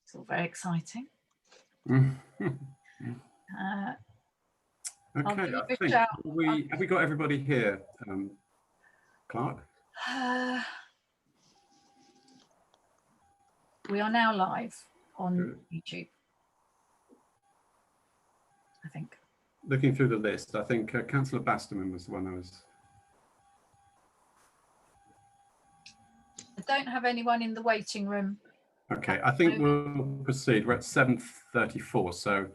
It's all very exciting. Okay, I think have we got everybody here, Clark? We are now live on YouTube, I think. Looking through the list, I think Councillor Basterman was the one I was. I don't have anyone in the waiting room. Okay, I think we'll proceed. We're at 7:34, so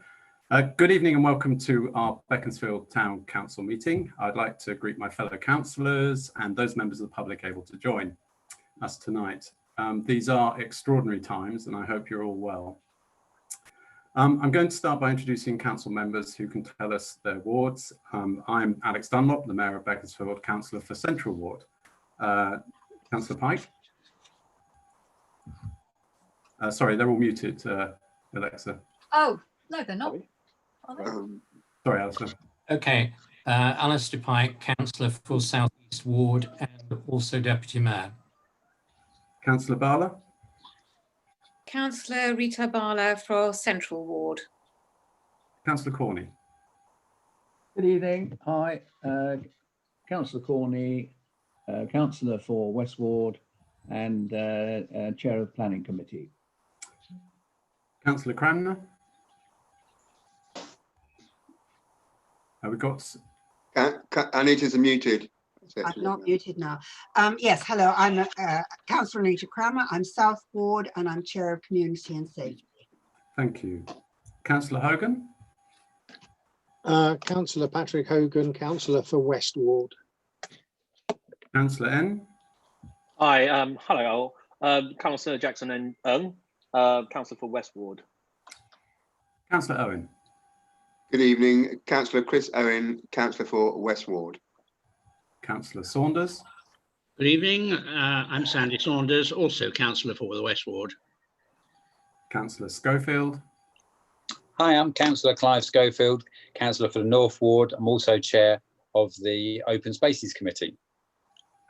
good evening and welcome to our Beaconsfield Town Council meeting. I'd like to greet my fellow councillors and those members of the public able to join us tonight. These are extraordinary times and I hope you're all well. I'm going to start by introducing council members who can tell us their wards. I'm Alex Dunlop, the Mayor of Beaconsfield, Councillor for Central Ward. Councillor Pike? Sorry, they're all muted, Alexa. Oh, no, they're not. Are they? Sorry, Alistair. Okay, Alistair Pike, Councillor for South East Ward and also Deputy Mayor. Councillor Bala? Councillor Rita Bala for Central Ward. Councillor Corney? Good evening. Hi, Councillor Corney, Councillor for West Ward and Chair of Planning Committee. Councillor Cranmer? Have we got? Anita's muted. I'm not muted now. Yes, hello, I'm Councillor Anita Cranmer. I'm South Ward and I'm Chair of Community and Safety. Thank you. Councillor Hogan? Councillor Patrick Hogan, Councillor for West Ward. Councillor N? Hi, hello all. Councillor Jackson and Councillor for West Ward. Councillor Owen? Good evening, Councillor Chris Owen, Councillor for West Ward. Councillor Saunders? Good evening, I'm Sandy Saunders, also Councillor for the West Ward. Councillor Schofield? Hi, I'm Councillor Clive Schofield, Councillor for the North Ward. I'm also Chair of the Open Spaces Committee.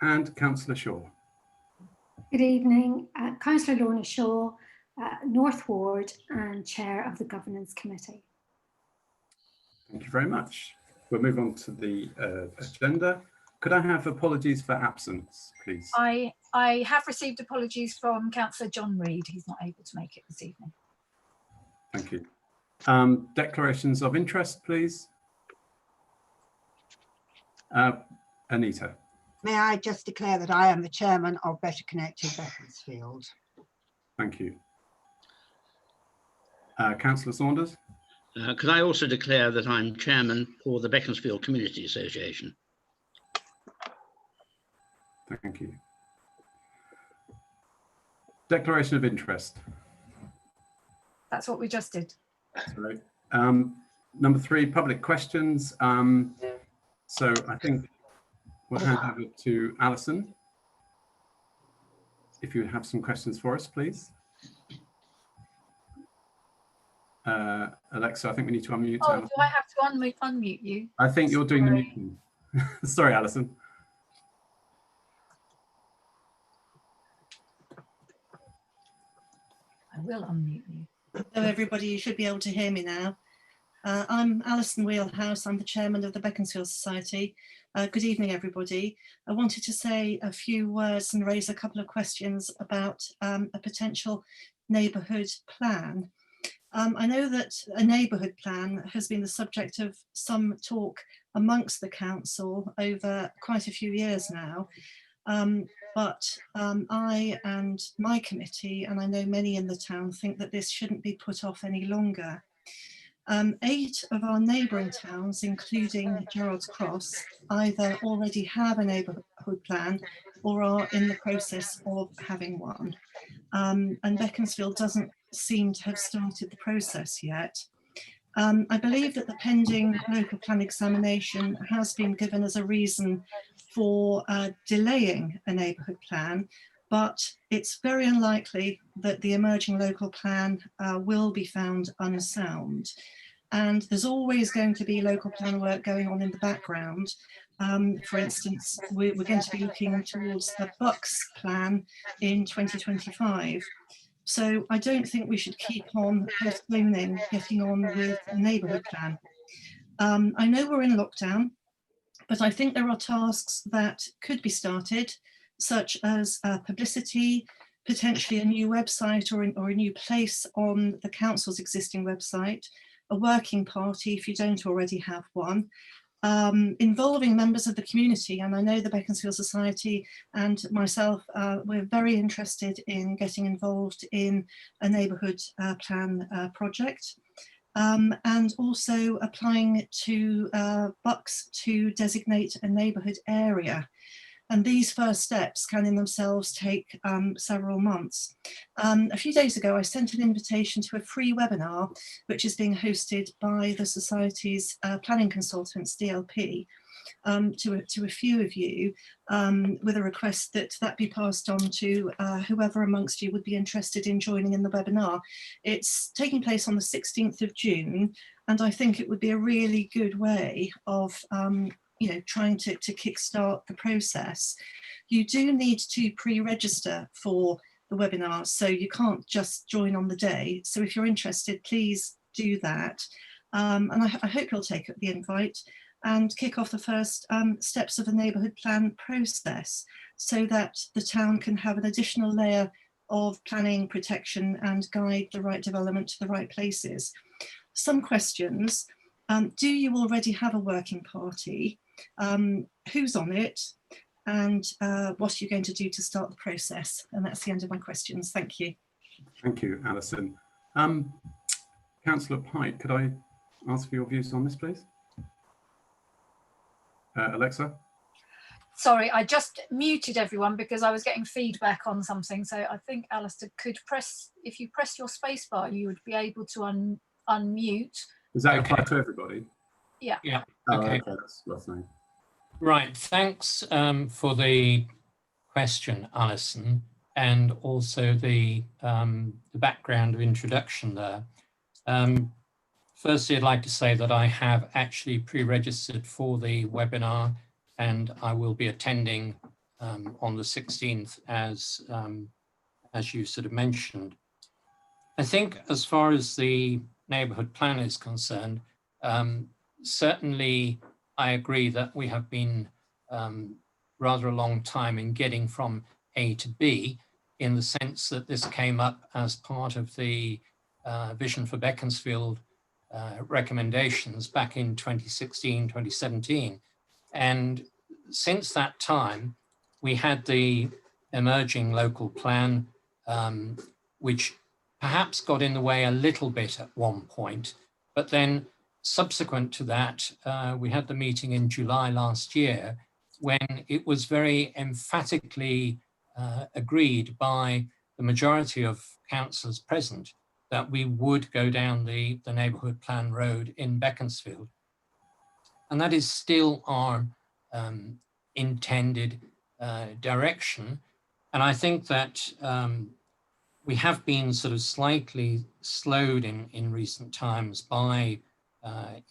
And Councillor Shaw? Good evening, Councillor Lorna Shaw, North Ward and Chair of the Governance Committee. Thank you very much. We'll move on to the agenda. Could I have apologies for absence, please? I have received apologies from Councillor John Reid. He's not able to make it this evening. Thank you. Declarations of interest, please. Anita. May I just declare that I am the Chairman of Better Connected Beaconsfield. Thank you. Councillor Saunders. Could I also declare that I'm Chairman for the Beaconsfield Community Association? Thank you. Declaration of interest. That's what we just did. Sorry. Number 3, public questions. So I think we'll hand over to Alison. If you have some questions for us, please. Alexa, I think we need to unmute. Oh, Alison. do I have to unmute you? I think you're doing the muting. Sorry, Alison. I will unmute you. Hello everybody, you should be able to hear me now. I'm Alison Wheelhouse, I'm the Chairman of the Beaconsfield Society. Good evening everybody. I wanted to say a few words and raise a couple of questions about a potential neighbourhood plan. I know that a neighbourhood plan has been the subject of some talk amongst the council over quite a few years now. But I and my committee, and I know many in the town, think that this shouldn't be put off any longer. 8 of our neighbouring towns, including Gerrards Cross, either already have a neighbourhood plan or are in the process of having one. And Beaconsfield doesn't seem to have started the process yet. I believe that the pending local plan examination has been given as a reason for delaying a neighbourhood plan, but it's very unlikely that the emerging local plan will be found unsound. And there's always going to be local plan work going on in the background. For instance, we're going to be looking towards the Bucks plan in 2025. So I don't think we should keep on postponing getting on with a neighbourhood plan. I know we're in lockdown, but I think there are tasks that could be started, such as publicity, potentially a new website or a new place on the council's existing website, a working party if you don't already have one, involving members of the community. And I know the Beaconsfield Society and myself, we're very interested in getting involved in a neighbourhood plan project. And also applying to Bucks to designate a neighbourhood area. And these first steps can in themselves take several months. A few days ago, I sent an invitation to a free webinar, which is being hosted by the Society's planning consultants, DLP, to a few of you, with a request that that be passed on to whoever amongst you would be interested in joining in the webinar. It's taking place on the 16th of June, and I think it would be a really good way of trying to kickstart the process. You do need to pre-register for the webinar, so you can't just join on the day. So if you're interested, please do that. And I hope you'll take up the invite and kick off the first steps of the neighbourhood plan process, so that the town can have an additional layer of planning protection and guide the right development to the right places. Some questions. Do you already have a working party? Who's on it? And what are you going to do to start the process? And that's the end of my questions. Thank you. Thank you, Alison. Councillor Pike, could I ask for your views on this, please? Alexa? Sorry, I just muted everyone because I was getting feedback on something. So I think Alistair could press, if you press your space bar, you would be able to unmute. Does that apply to everybody? Yeah. Yeah. Oh, Okay. okay, that's nice. Right. Thanks for the question, Alison, and also the background of introduction there. Firstly, I'd like to say that I have actually pre-registered for the webinar, and I will be attending on the 16th, as you sort of mentioned. I think as far as the neighbourhood plan is concerned, certainly I agree that we have been rather a long time in getting from A to B, in the sense that this came up as part of the Vision for Beaconsfield recommendations back in 2016, 2017. And since that time, we had the emerging local plan, which perhaps got in the way a little bit at one point, but then subsequent to that, we had the meeting in July last year, when it was very emphatically agreed by the majority of councillors present that we would go down the neighbourhood plan road in Beaconsfield. And that is still our intended direction. And I think that we have been sort of slightly slowed in recent times by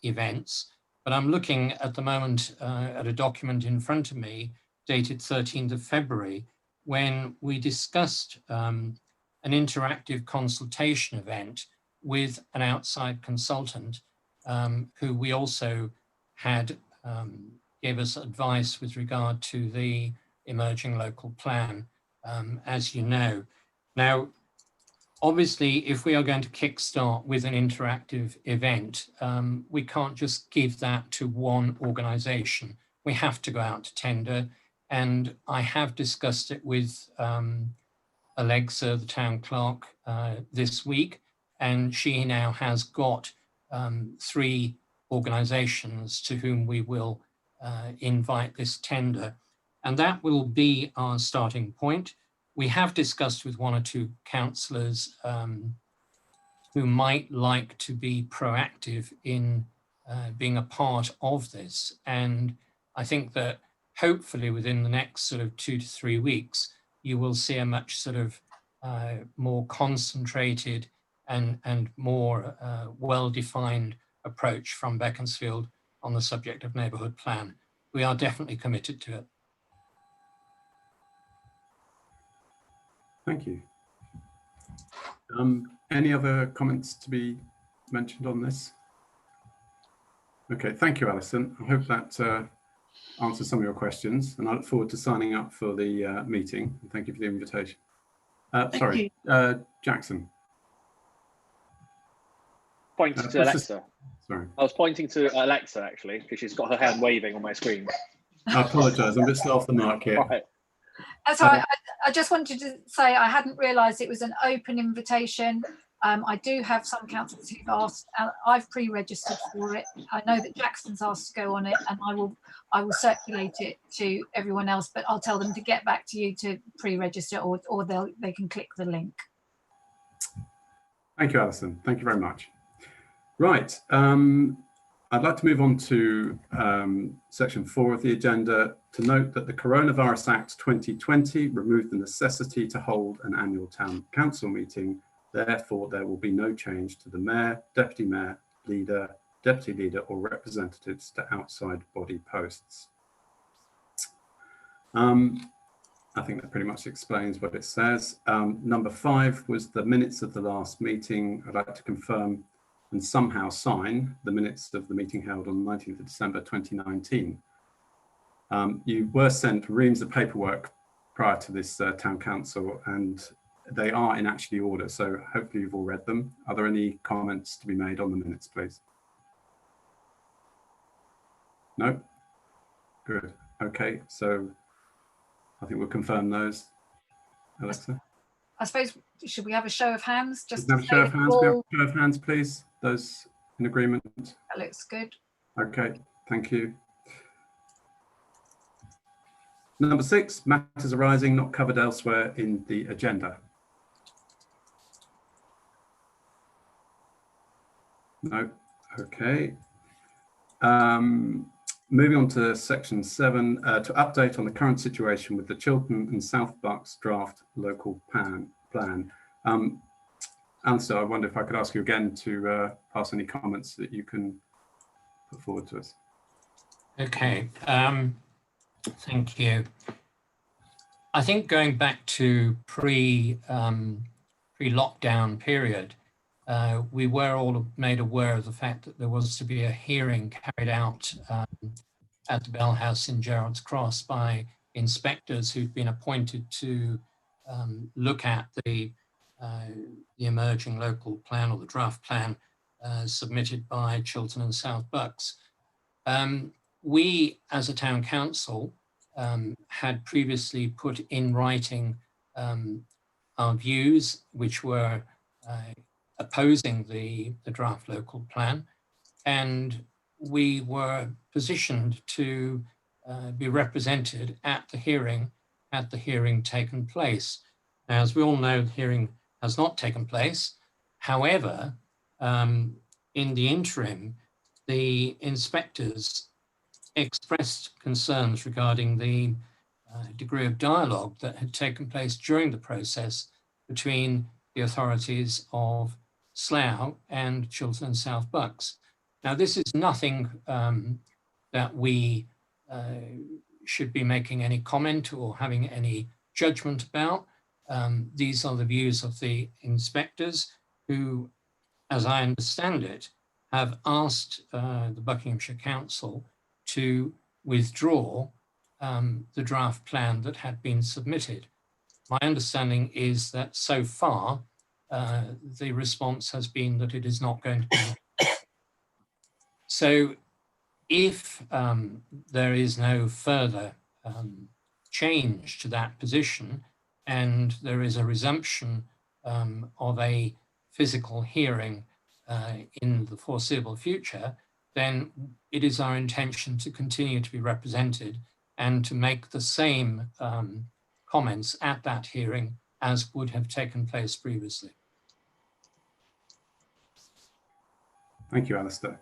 events, but I'm looking at the moment at a document in front of me dated 13th of February, when we discussed an interactive consultation event with an outside consultant who we also had gave us advice with regard to the emerging local plan, as you know. Now, obviously, if we are going to kickstart with an interactive event, we can't just give that to one organisation. We have to go out to tender, and I have discussed it with Alexa, the town clerk, this week, and she now has got 3 organisations to whom we will invite this tender, and that will be our starting point. We have discussed with 1 or 2 councillors who might like to be proactive in being a part of this. And I think that hopefully within the next sort of 2 to 3 weeks, you will see a much sort of more concentrated and more well-defined approach from Beaconsfield on the subject of neighbourhood plan. We are definitely committed to it. Thank you. Any other comments to be mentioned on this? Okay, thank you, Alison. I hope that answers some of your questions, and I look forward to signing up for the meeting. Thank you for the invitation. Sorry, Jackson. Pointing to Alexa. Sorry. I was pointing to Alexa actually, because she's got her hand waving on my screen. I apologise, I'm a bit slow off the mark here. Right. That's all right. I just wanted to say I hadn't realised it was an open invitation. I do have some councillors who've asked. I've pre-registered for it. I know that Jackson's asked to go on it, and I will circulate it to everyone else. But I'll tell them to get back to you to pre-register, or they can click the link. Thank you, Alison. Thank you very much. Right. I'd like to move on to section 4 of the agenda to note that the Coronavirus Act 2020 removed the necessity to hold an annual town council meeting. Therefore, there will be no change to the mayor, deputy mayor, leader, deputy leader, or representatives to outside body posts. I think that pretty much explains what it says. Number 5 was the minutes of the last meeting. I'd like to confirm and somehow sign the minutes of the meeting held on 19th of December 2019. You were sent reams of paperwork prior to this town council, and they are in actually order, so hopefully you've all read them. Are there any comments to be made on the minutes, please? No? Good. Okay, so I think we'll confirm those. Alexa? I suppose, should we have a show of hands? Just have a show of hands. We have a show of hands, please. Those in agreement. That looks good. Okay, thank you. Number 6, matters arising not covered elsewhere in the agenda. No, okay. Moving on to section 7, to update on the current situation with the Chiltern and South Bucks draft local plan. Alistair, I wonder if I could ask you again to pass any comments that you can put forward to us. Okay, thank you. I think going back to pre-lockdown period, we were all made aware of the fact that there was to be a hearing carried out at the Bell House in Gerrards Cross by inspectors who'd been appointed to look at the emerging local plan, or the draft plan submitted by Chiltern and South Bucks. We, as a town council, had previously put in writing our views, which were opposing the draft local plan, and we were positioned to be represented at the hearing, had the hearing taken place. Now, as we all know, the hearing has not taken place. However, in the interim, the inspectors expressed concerns regarding the degree of dialogue that had taken place during the process between the authorities of Slough and Chiltern and South Bucks. Now, this is nothing that we should be making any comment or having any judgment about. These are the views of the inspectors who, as I understand it, have asked the Buckinghamshire Council to withdraw the draft plan that had been submitted. My understanding is that so far, the response has been that it is not going to be. So if there is no further change to that position, and there is a resumption of a physical hearing in the foreseeable future, then it is our intention to continue to be represented and to make the same comments at that hearing as would have taken place previously. Thank you, Alistair.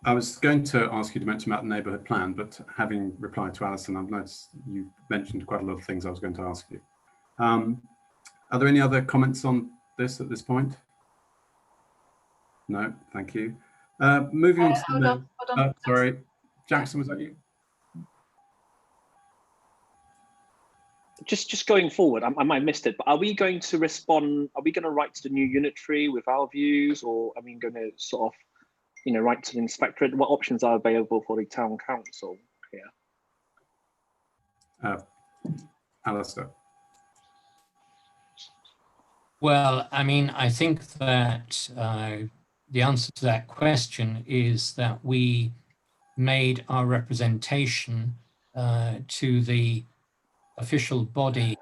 I was going to ask you to mention about the neighbourhood plan, but having replied to Alison, I've noticed you mentioned quite a lot of things I was going to ask you. Are there any other comments on this at this point? No, thank you. Moving on to hold on. Sorry, Jackson, was that you? just going forward, I might have missed it, but are we going to respond? Are we going to write to the new unitary with our views, or are we going to sort of, write to the inspectorate? What options are available for the town council here? Alistair. Well, I mean, I think that the answer to that question is that we made our representation to the official body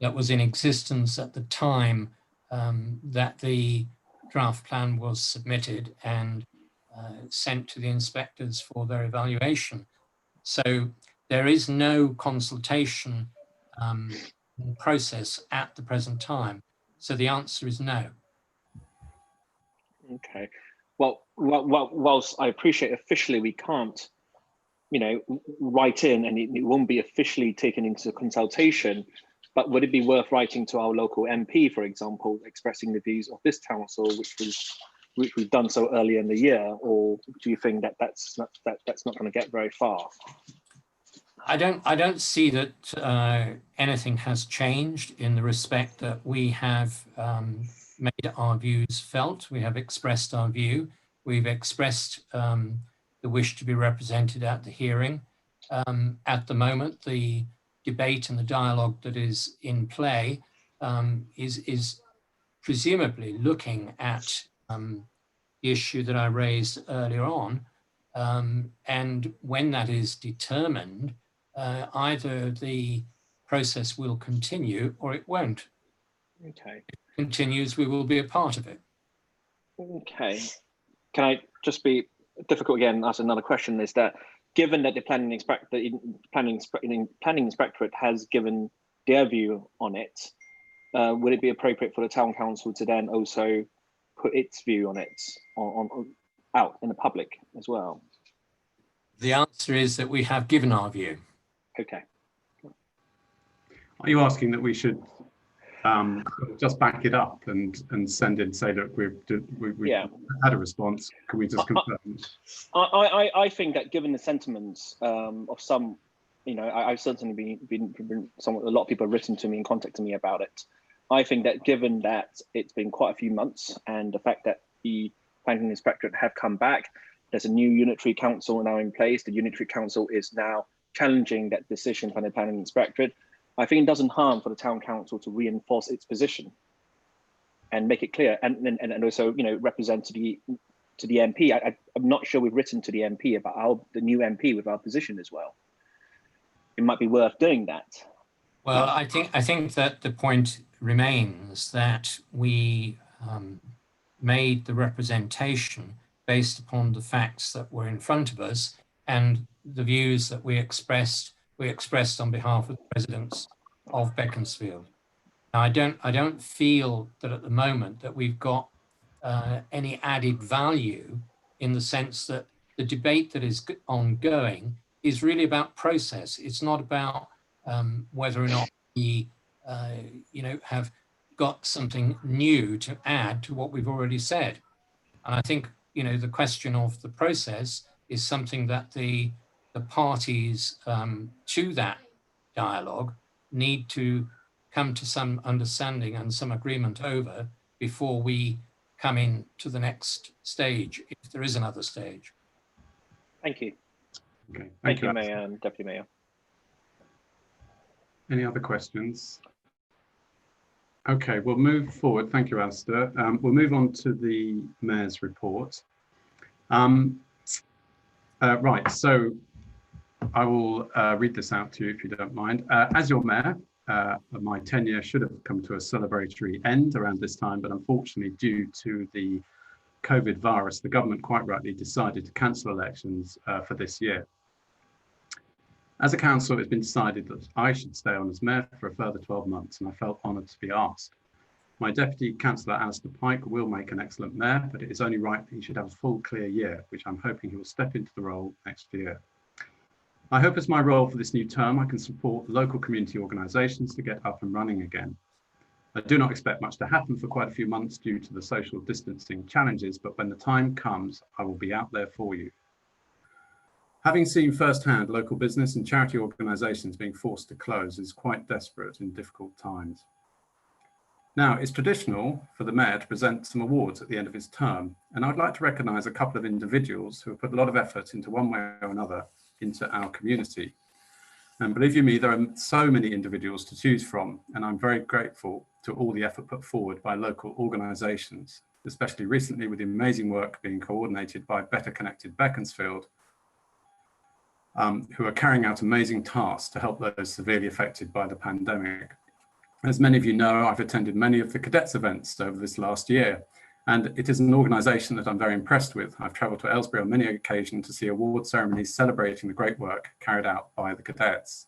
that was in existence at the time that the draft plan was submitted and sent to the inspectors for their evaluation. So there is no consultation process at the present time. So the answer is no. Okay. Well, whilst I appreciate officially we can't, write in, and it won't be officially taken into consultation, but would it be worth writing to our local MP, for example, expressing the views of this council, which we've done so earlier in the year, or do you think that that's not going to get very far? I don't see that anything has changed in the respect that we have made our views felt. We have expressed our view. We've expressed the wish to be represented at the hearing. At the moment, the debate and the dialogue that is in play is presumably looking at the issue that I raised earlier on. And when that is determined, either the process will continue or it won't. Okay. If it continues, we will be a part of it. Okay. Can I just be difficult again, ask another question, is that given that the planning inspectorate has given their view on it, would it be appropriate for the town council to then also put its view on it out in the public as well? The answer is that we have given our view. Okay. Are you asking that we should just back it up and send in, say, look, we've had a response, can we just confirm? I think that given the sentiments of some, I've certainly been a lot of people have written to me and contacted me about it. I think that given that it's been quite a few months and the fact that the planning inspectorate have come back, there's a new unitary council now in place. The unitary council is now challenging that decision by the planning inspectorate. I think it doesn't harm for the town council to reinforce its position and make it clear, and also represent to the MP. I'm not sure we've written to the MP about the new MP with our position as well. It might be worth doing that. Well, I think that the point remains that we made the representation based upon the facts that were in front of us and the views that we expressed on behalf of the residents of Beaconsfield. Now, I don't feel that at the moment that we've got any added value, in the sense that the debate that is ongoing is really about process. It's not about whether or not we, have got something new to add to what we've already said. And I think, the question of the process is something that the parties to that dialogue need to come to some understanding and some agreement over before we come in to the next stage, if there is another stage. Thank you. Okay. Thank you, Mayor and Deputy Mayor. Any other questions? Okay, we'll move forward. Thank you, Alistair. We'll move on to the Mayor's report. Right, so I will read this out to you if you don't mind. As your Mayor, my tenure should have come to a celebratory end around this time, but unfortunately, due to the COVID virus, the government quite rightly decided to cancel elections for this year. As a council, it's been decided that I should stay on as Mayor for a further 12 months, and I felt honoured to be asked. My Deputy Councillor Alistair Pike will make an excellent Mayor, but it is only right that he should have a full, clear year, which I'm hoping he will step into the role next year. I hope as my role for this new term, I can support local community organisations to get up and running again. I do not expect much to happen for quite a few months due to the social distancing challenges, but when the time comes, I will be out there for you. Having seen firsthand local business and charity organisations being forced to close is quite desperate in difficult times. Now, it's traditional for the Mayor to present some awards at the end of his term, and I'd like to recognise a couple of individuals who have put a lot of effort into one way or another into our community. And believe you me, there are so many individuals to choose from, and I'm very grateful to all the effort put forward by local organisations, especially recently with the amazing work being coordinated by Better Connected Beaconsfield, who are carrying out amazing tasks to help those severely affected by the pandemic. As many of you know, I've attended many of the cadets events over this last year, and it is an organisation that I'm very impressed with. I've travelled to Aylesbury on many occasions to see award ceremonies celebrating the great work carried out by the cadets.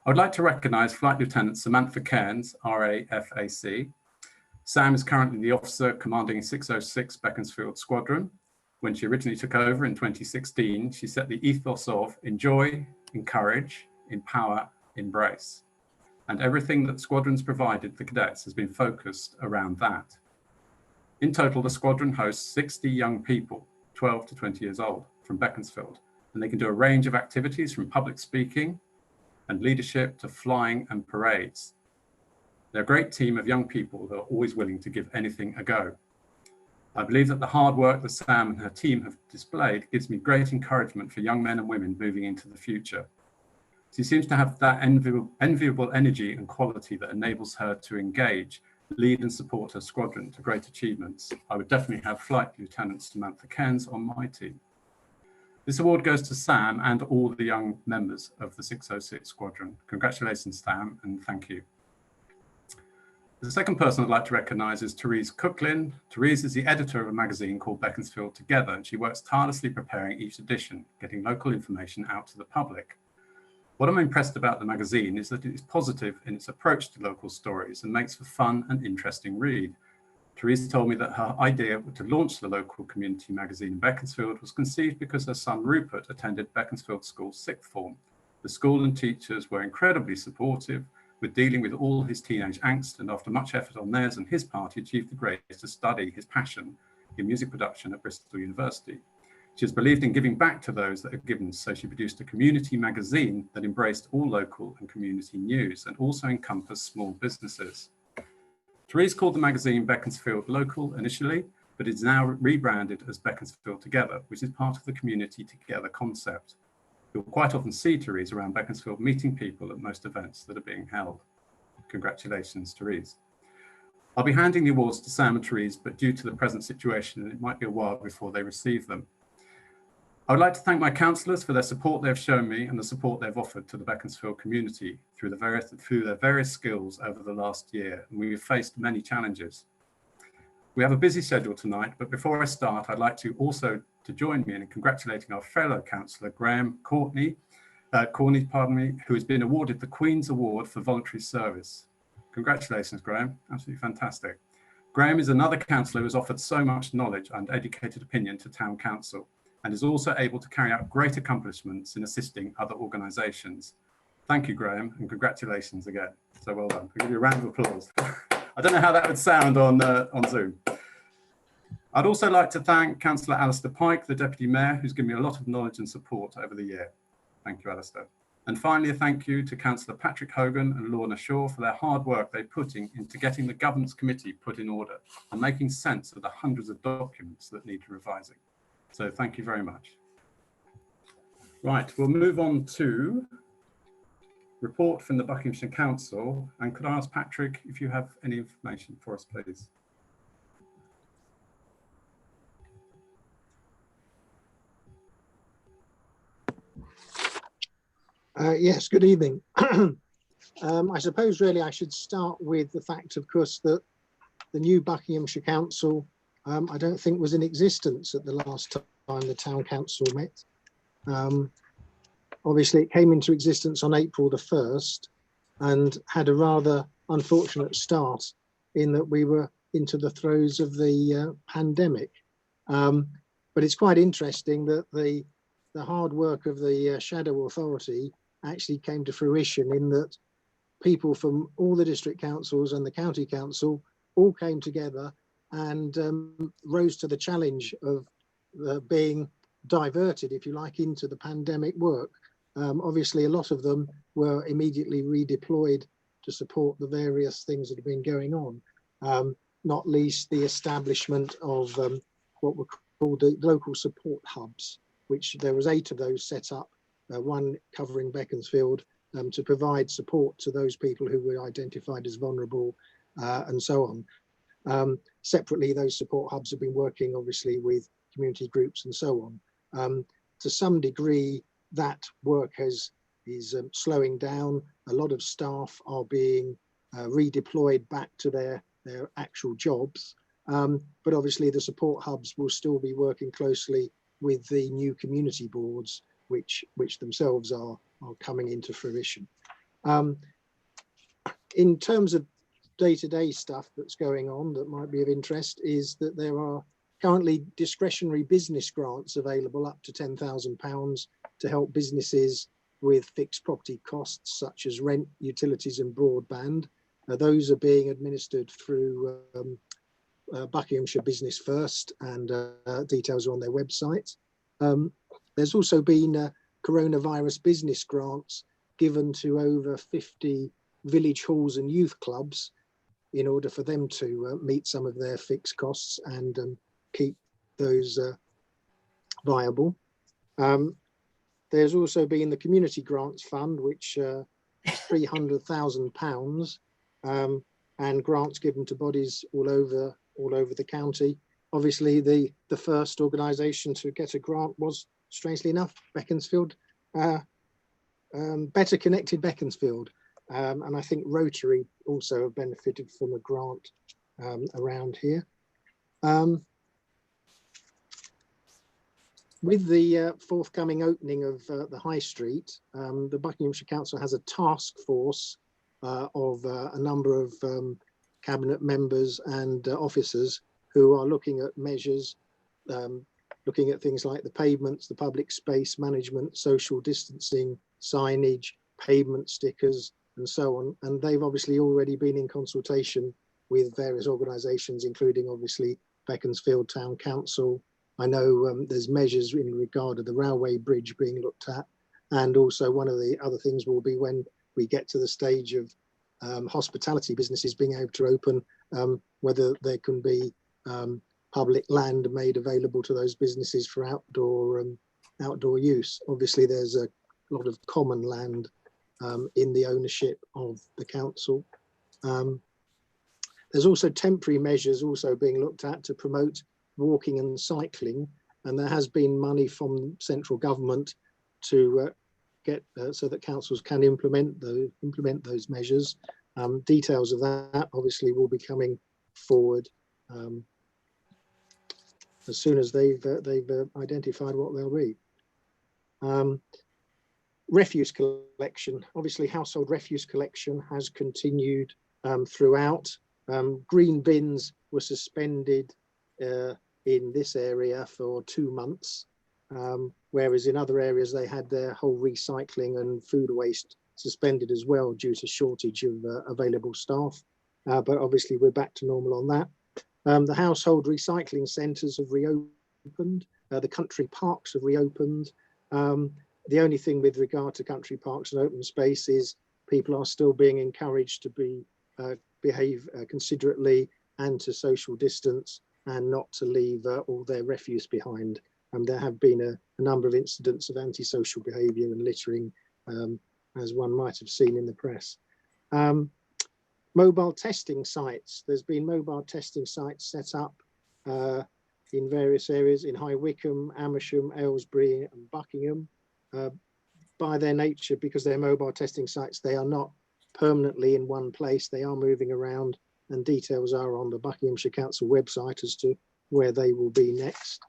I would like to recognise Flight Lieutenant Samantha Cairns, RAFAC. Sam is currently the officer commanding 606 Beaconsfield Squadron. When she originally took over in 2016, she set the ethos of enjoy, encourage, empower, embrace. And everything that Squadron's provided the cadets has been focused around that. In total, the Squadron hosts 60 young people, 12 to 20 years old, from Beaconsfield, and they can do a range of activities from public speaking and leadership to flying and parades. They're a great team of young people that are always willing to give anything a go. I believe that the hard work that Sam and her team have displayed gives me great encouragement for young men and women moving into the future. She seems to have that enviable energy and quality that enables her to engage, lead and support her squadron to great achievements. I would definitely have Flight Lieutenant Samantha Cairns on my team. This award goes to Sam and all the young members of the 606 Squadron. Congratulations, Sam, and thank you. The second person I'd like to recognise is Therese Cooklin. Therese is the editor of a magazine called Beaconsfield Together, and she works tirelessly preparing each edition, getting local information out to the public. What I'm impressed about the magazine is that it is positive in its approach to local stories and makes for fun and interesting read. Therese told me that her idea to launch the local community magazine in Beaconsfield was conceived because her son Rupert attended Beaconsfield School's sixth form. The school and teachers were incredibly supportive with dealing with all his teenage angst, and after much effort on theirs and his part, he achieved the grace to study his passion in music production at Bristol University. She has believed in giving back to those that are given, so she produced a community magazine that embraced all local and community news and also encompassed small businesses. Therese called the magazine Beaconsfield Local initially, but it's now rebranded as Beaconsfield Together, which is part of the Community Together concept. You'll quite often see Therese around Beaconsfield meeting people at most events that are being held. Congratulations, Therese. I'll be handing the awards to Sam and Therese, but due to the present situation, it might be a while before they receive them. I would like to thank my councillors for their support they've shown me and the support they've offered to the Beaconsfield community through their various skills over the last year, and we've faced many challenges. We have a busy schedule tonight, but before I start, I'd like to also join me in congratulating our fellow councillor, Graham Corney, who has been awarded the Queen's Award for Voluntary Service. Congratulations, Graham, absolutely fantastic. Graham is another councillor who has offered so much knowledge and educated opinion to Town Council, and is also able to carry out great accomplishments in assisting other organisations. Thank you, Graham, and congratulations again. So well done. I'll give you a round of applause. I don't know how that would sound on Zoom. I'd also like to thank Councillor Alistair Pike, the Deputy Mayor, who's given me a lot of knowledge and support over the year. Thank you, Alistair. And finally, a thank you to Councillor Patrick Hogan and Lorna Shaw for their hard work they're putting into getting the Governance Committee put in order and making sense of the hundreds of documents that need revising. So thank you very much. Right, we'll move on to report from the Buckinghamshire Council. And could I ask Patrick if you have any information for us, please? Yes, good evening. I suppose really I should start with the fact, of course, that the new Buckinghamshire Council I don't think was in existence at the last time the Town Council met. Obviously it came into existence on April the 1st and had a rather unfortunate start in that we were into the throes of the pandemic. But it's quite interesting that the hard work of the Shadow Authority actually came to fruition in that people from all the district councils and the county council all came together and rose to the challenge of being diverted, if you like, into the pandemic work. Obviously, a lot of them were immediately redeployed to support the various things that have been going on, not least the establishment of what were called the local support hubs, which there was 8 of those set up, one covering Beaconsfield, to provide support to those people who were identified as vulnerable and so on. Separately, those support hubs have been working obviously with community groups and so on. To some degree, that work is slowing down. A lot of staff are being redeployed back to their actual jobs. But obviously the support hubs will still be working closely with the new community boards, which themselves are coming into fruition. In terms of day-to-day stuff that's going on that might be of interest, is that there are currently discretionary business grants available up to £10,000 to help businesses with fixed property costs such as rent, utilities and broadband. Those are being administered through Buckinghamshire Business First, and details are on their website. There's also been coronavirus business grants given to over 50 village halls and youth clubs in order for them to meet some of their fixed costs and keep those viable. There's also been the Community Grants Fund, which is £300,000, and grants given to bodies all over the county. Obviously, the first organisation to get a grant was, strangely enough, Beaconsfield, Better Connected Beaconsfield, and I think Rotary also have benefited from a grant around here. With the forthcoming opening of the High Street, the Buckinghamshire Council has a task force of a number of cabinet members and officers who are looking at measures, looking at things like the pavements, the public space management, social distancing, signage, pavement stickers, and so on. And they've obviously already been in consultation with various organisations, including obviously Beaconsfield Town Council. I know there's measures in regard to the railway bridge being looked at, and also one of the other things will be when we get to the stage of hospitality businesses being able to open, whether there can be public land made available to those businesses for outdoor use. Obviously, there's a lot of common land in the ownership of the council. There's also temporary measures also being looked at to promote walking and cycling, and there has been money from central government to get so that councils can implement those measures. Details of that obviously will be coming forward as soon as they've identified what they'll be. Refuse collection, obviously household refuse collection has continued throughout. Green bins were suspended in this area for 2 months, whereas in other areas they had their whole recycling and food waste suspended as well due to shortage of available staff. But obviously we're back to normal on that. The household recycling centres have reopened. The country parks have reopened. The only thing with regard to country parks and open space is people are still being encouraged to behave considerately and to social distance, and not to leave all their refuse behind. There have been a number of incidents of antisocial behaviour and littering, as one might have seen in the press. Mobile testing sites. There's been mobile testing sites set up in various areas in High Wycombe, Amersham, Aylesbury and Buckingham. By their nature, because they're mobile testing sites, they are not permanently in one place. They are moving around, and details are on the Buckinghamshire Council website as to where they will be next.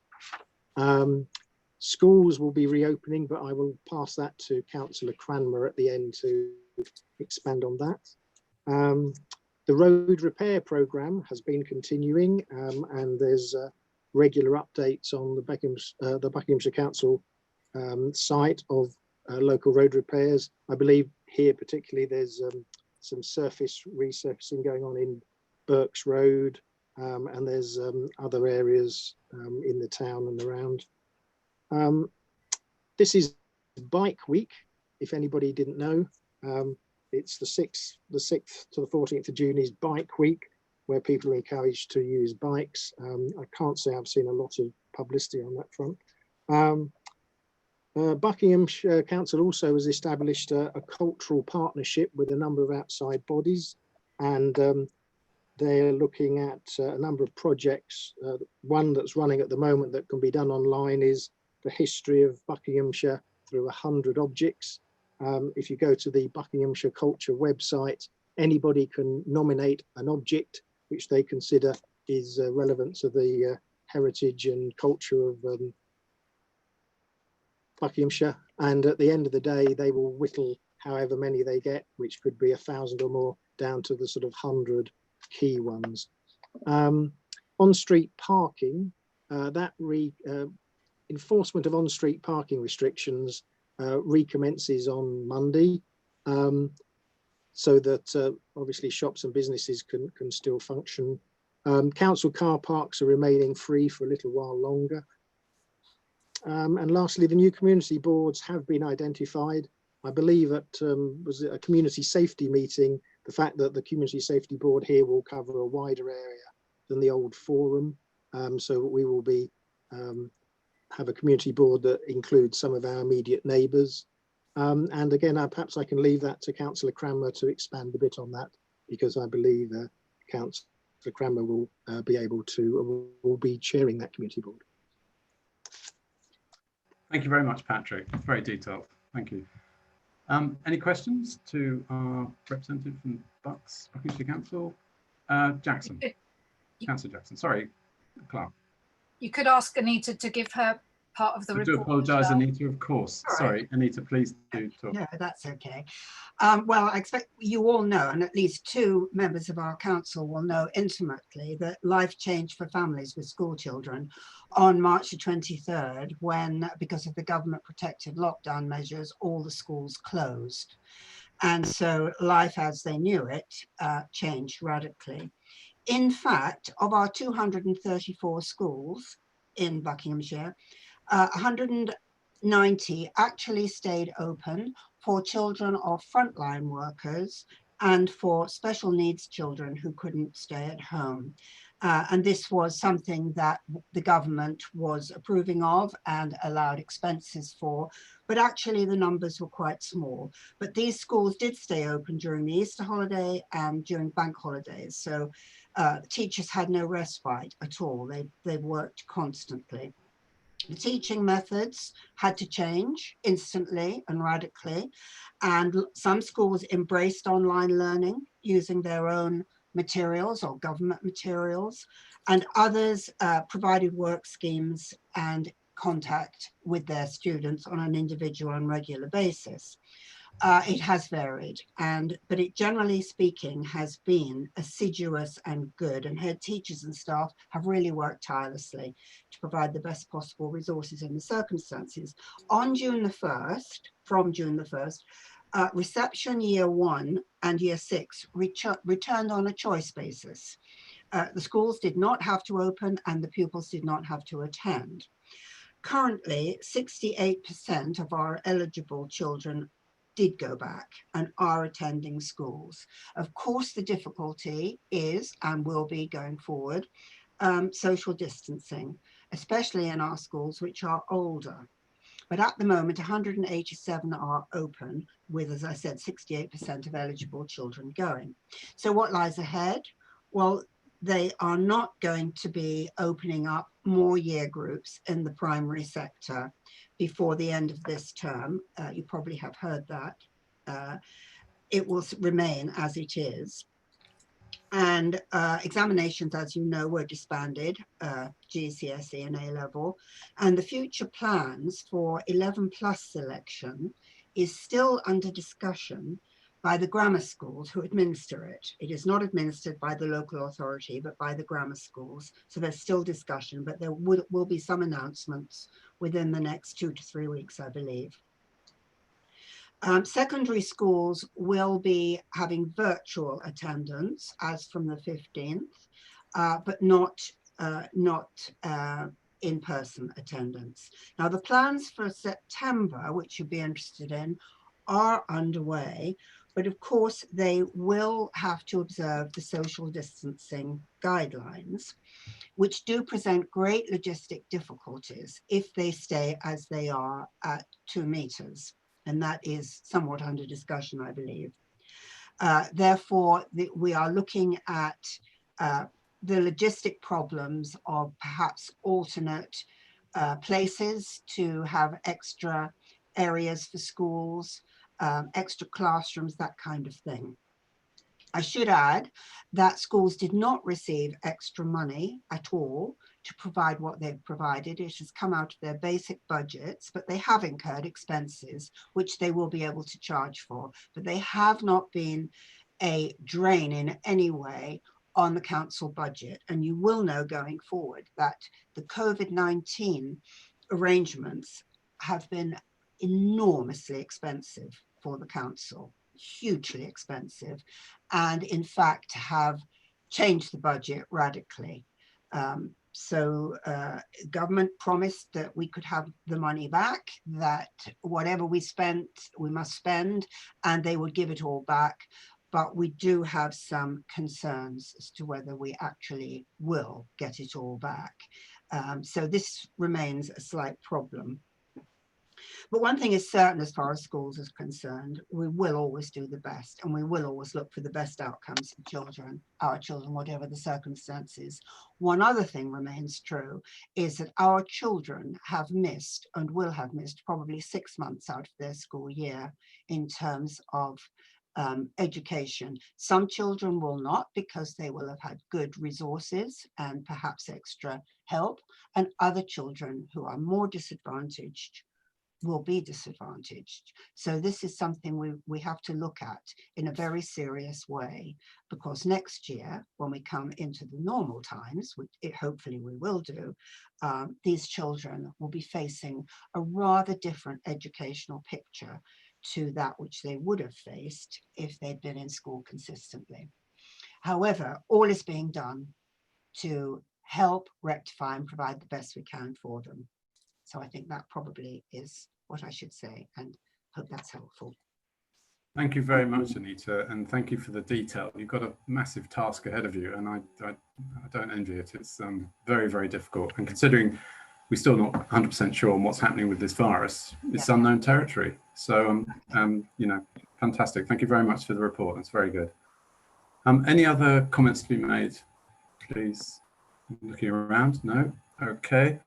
Schools will be reopening, but I will pass that to Councillor Cranmer at the end to expand on that. The road repair programme has been continuing, and there's regular updates on the Buckinghamshire Council site of local road repairs. I believe here particularly there's some surface resurfacing going on in Berks Road, and there's other areas in the town and around. This is Bike Week, if anybody didn't know. It's the 6th to the 14th of June is Bike Week, where people are encouraged to use bikes. I can't say I've seen a lot of publicity on that front. Buckinghamshire Council also has established a cultural partnership with a number of outside bodies, and they're looking at a number of projects. One that's running at the moment that can be done online is the history of Buckinghamshire through 100 objects. If you go to the Buckinghamshire Culture website, anybody can nominate an object which they consider is relevant to the heritage and culture of Buckinghamshire. And at the end of the day, they will whittle however many they get, which could be 1,000 or more, down to the sort of 100 key ones. On-street parking, enforcement of on-street parking restrictions recommences on Monday, so that obviously shops and businesses can still function. Council car parks are remaining free for a little while longer. And lastly, the new community boards have been identified. I believe at was it a community safety meeting, the fact that the community safety board here will cover a wider area than the old forum. So we will be have a community board that includes some of our immediate neighbours. And again, perhaps I can leave that to Councillor Cranmer to expand a bit on that, because I believe Councillor Cranmer will be chairing that community board. Thank you very much, Patrick. Very detailed. Thank you. Any questions to our representative from Buckinghamshire Council? Jackson. Councillor Jackson. Sorry, Clark. You could ask Anita to give her part of the report. I do apologise, Anita, of course. All Sorry, right. Anita, please do talk. No, that's okay. Well, I expect you all know, and at least 2 members of our council will know intimately, that life changed for families with school children on March the 23rd, when, because of the government protective lockdown measures, all the schools closed. And so life as they knew it changed radically. In fact, of our 234 schools in Buckinghamshire, 190 actually stayed open for children of frontline workers and for special needs children who couldn't stay at home. And this was something that the government was approving of and allowed expenses for, but actually the numbers were quite small. But these schools did stay open during the Easter holiday and during bank holidays. So teachers had no respite at all. They worked constantly. The teaching methods had to change instantly and radically, and some schools embraced online learning using their own materials or government materials, and others provided work schemes and contact with their students on an individual and regular basis. It has varied, but it generally speaking has been assiduous and good, and head teachers and staff have really worked tirelessly to provide the best possible resources in the circumstances. On June the 1st, from June the 1st, reception year 1 and year 6 returned on a choice basis. The schools did not have to open and the pupils did not have to attend. Currently, 68% of our eligible children did go back and are attending schools. Of course, the difficulty is and will be going forward social distancing, especially in our schools which are older. But at the moment, 187 are open with, as I said, 68% of eligible children going. So what lies ahead? Well, they are not going to be opening up more year groups in the primary sector before the end of this term. You probably have heard that. It will remain as it is. And examinations, as you know, were disbanded, GCSE and A-level. And the future plans for 11+ selection is still under discussion by the grammar schools who administer it. It is not administered by the local authority, but by the grammar schools. So there's still discussion, but there will be some announcements within the next 2 to 3 weeks, I believe. Secondary schools will be having virtual attendance as from the 15th, but not in-person attendance. Now, the plans for September, which you'd be interested in, are underway, but of course they will have to observe the social distancing guidelines, which do present great logistic difficulties if they stay as they are at 2 meters. And that is somewhat under discussion, I believe. Therefore, we are looking at the logistic problems of perhaps alternate places to have extra areas for schools, extra classrooms, that kind of thing. I should add that schools did not receive extra money at all to provide what they've provided. It has come out of their basic budgets, but they have incurred expenses, which they will be able to charge for. But they have not been a drain in any way on the council budget. And you will know going forward that the COVID-19 arrangements have been enormously expensive for the council, hugely expensive, and in fact have changed the budget radically. Government promised that we could have the money back, that whatever we spent, we must spend, and they would give it all back. But we do have some concerns as to whether we actually will get it all back. So this remains a slight problem. But one thing is certain as far as schools is concerned, we will always do the best, and we will always look for the best outcomes for children, our children, whatever the circumstances. One other thing remains true is that our children have missed and will have missed probably 6 months out of their school year in terms of education. Some children will not, because they will have had good resources and perhaps extra help, and other children who are more disadvantaged will be disadvantaged. So this is something we have to look at in a very serious way, because next year, when we come into the normal times, which hopefully we will do, these children will be facing a rather different educational picture to that which they would have faced if they'd been in school consistently. However, all is being done to help rectify and provide the best we can for them. So I think that probably is what I should say, and hope that's helpful. Thank you very much, Anita, and thank you for the detail. You've got a massive task ahead of you, and I don't envy it. It's very, very difficult. And considering we're still not 100% sure on what's happening with this virus, it's unknown territory. So, you know, fantastic. Thank you very much for the report. That's very good. Any other comments to be made, please? Looking around, no? Okay.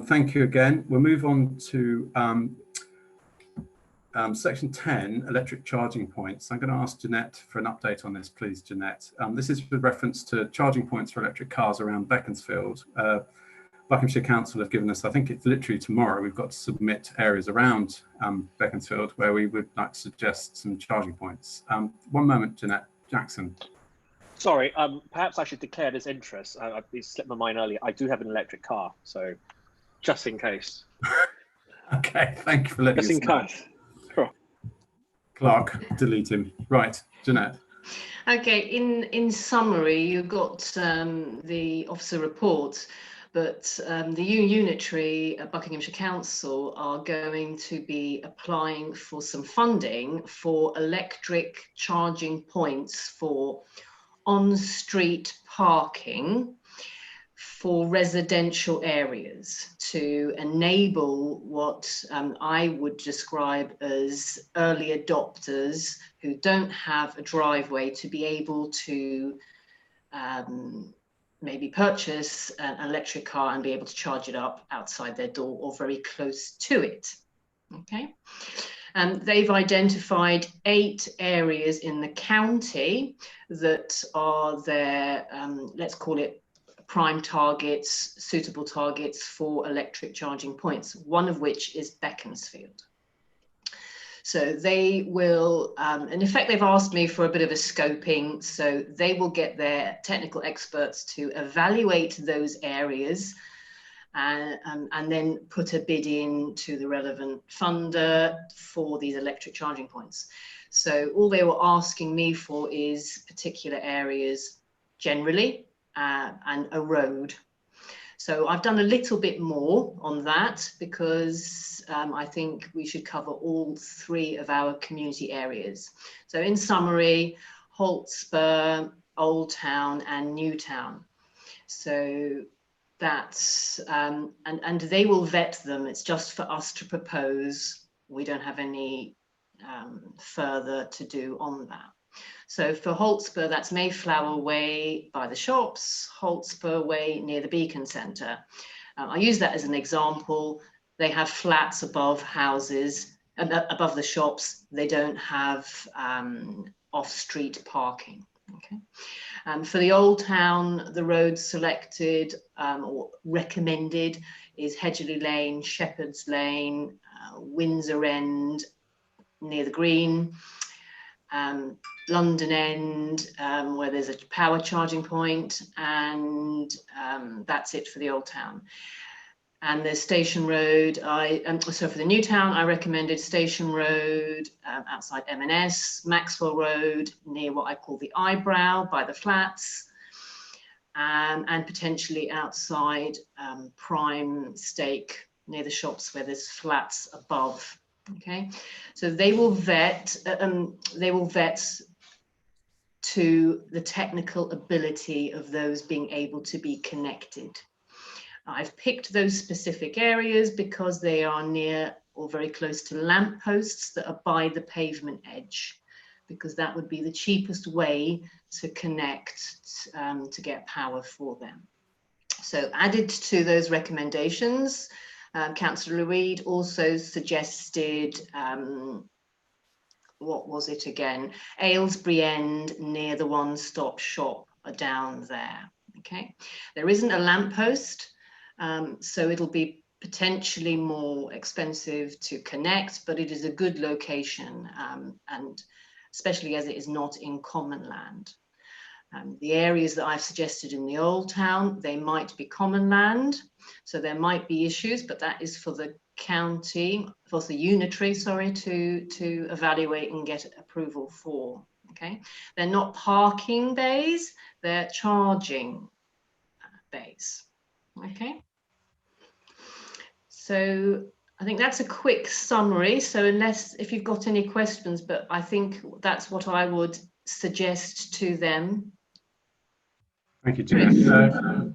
Thank you again. We'll move on to section 10, electric charging points. I'm going to ask Jeanette for an update on this, please, Jeanette. This is with reference to charging points for electric cars around Beaconsfield. Buckinghamshire Council have given us, I think it's literally tomorrow, we've got to submit areas around Beaconsfield where we would like to suggest some charging points. One moment, Jeanette Jackson. Sorry, perhaps I should declare this interest. It slipped my mind earlier. I do have an electric car, so just in case. Okay, thank you for letting us know. Just in case. Cool. Clark, delete him. Right, Jeanette. Okay, in summary, you've got the officer report, but the Unitary Buckinghamshire Council are going to be applying for some funding for electric charging points for on-street parking for residential areas to enable what I would describe as early adopters who don't have a driveway to be able to maybe purchase an electric car and be able to charge it up outside their door or very close to it. Okay. They've identified 8 areas in the county that are their, let's call it prime targets, suitable targets for electric charging points, one of which is Beaconsfield. So they will, in effect, they've asked me for a bit of a scoping, so they will get their technical experts to evaluate those areas and then put a bid in to the relevant funder for these electric charging points. So all they were asking me for is particular areas generally and a road. So I've done a little bit more on that because I think we should cover all 3 of our community areas. So in summary, Hotspur, Old Town and New Town. So that's, and they will vet them. It's just for us to propose. We don't have any further to do on that. So for Hotspur, that's Mayflower Way by the shops, Hotspur Way near the Beacon Centre. I use that as an example. They have flats above houses, above the shops. They don't have off-street parking. Okay. For the Old Town, the roads selected or recommended is Hedgerley Lane, Shepherd's Lane, Windsor End near the Green, London End, where there's a power charging point, and that's it for the Old Town. And there's Station Road. So for the New Town, I recommended Station Road outside M&S, Maxwell Road near what I call the Eyebrow by the flats, and potentially outside Prime Steak near the shops where there's flats above. Okay, so they will vet. To the technical ability of those being able to be connected. I've picked those specific areas because they are near or very close to lampposts that are by the pavement edge, because that would be the cheapest way to connect to get power for them. So added to those recommendations, Councillor Reid also suggested, what was it again? Aylesbury End near the one-stop shop down there. Okay, there isn't a lamppost, so it'll be potentially more expensive to connect, but it is a good location, and especially as it is not in common land. The areas that I've suggested in the Old Town, they might be common land, so there might be issues, but that is for the county, for the unitary, sorry, to evaluate and get approval for. Okay, they're not parking bays, they're charging bays. Okay, so I think that's a quick summary. So if you've got any questions, but I think that's what I would suggest to them. Thank you, Jeanette.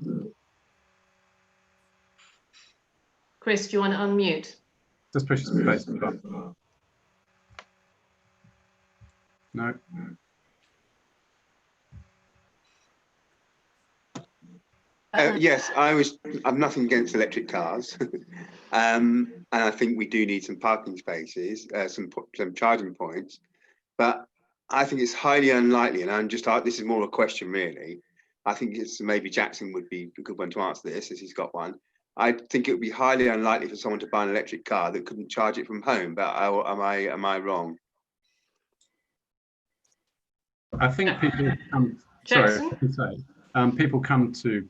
Chris, do you want to unmute? Just push the space button. No. Yes, I'm nothing against electric cars. And I think we do need some parking spaces, some charging points, but I think it's highly unlikely, and this is more a question really. I think it's maybe Jackson would be a good one to answer this, as he's got one. I think it would be highly unlikely for someone to buy an electric car that couldn't charge it from home, but am I wrong? I think people come, people come to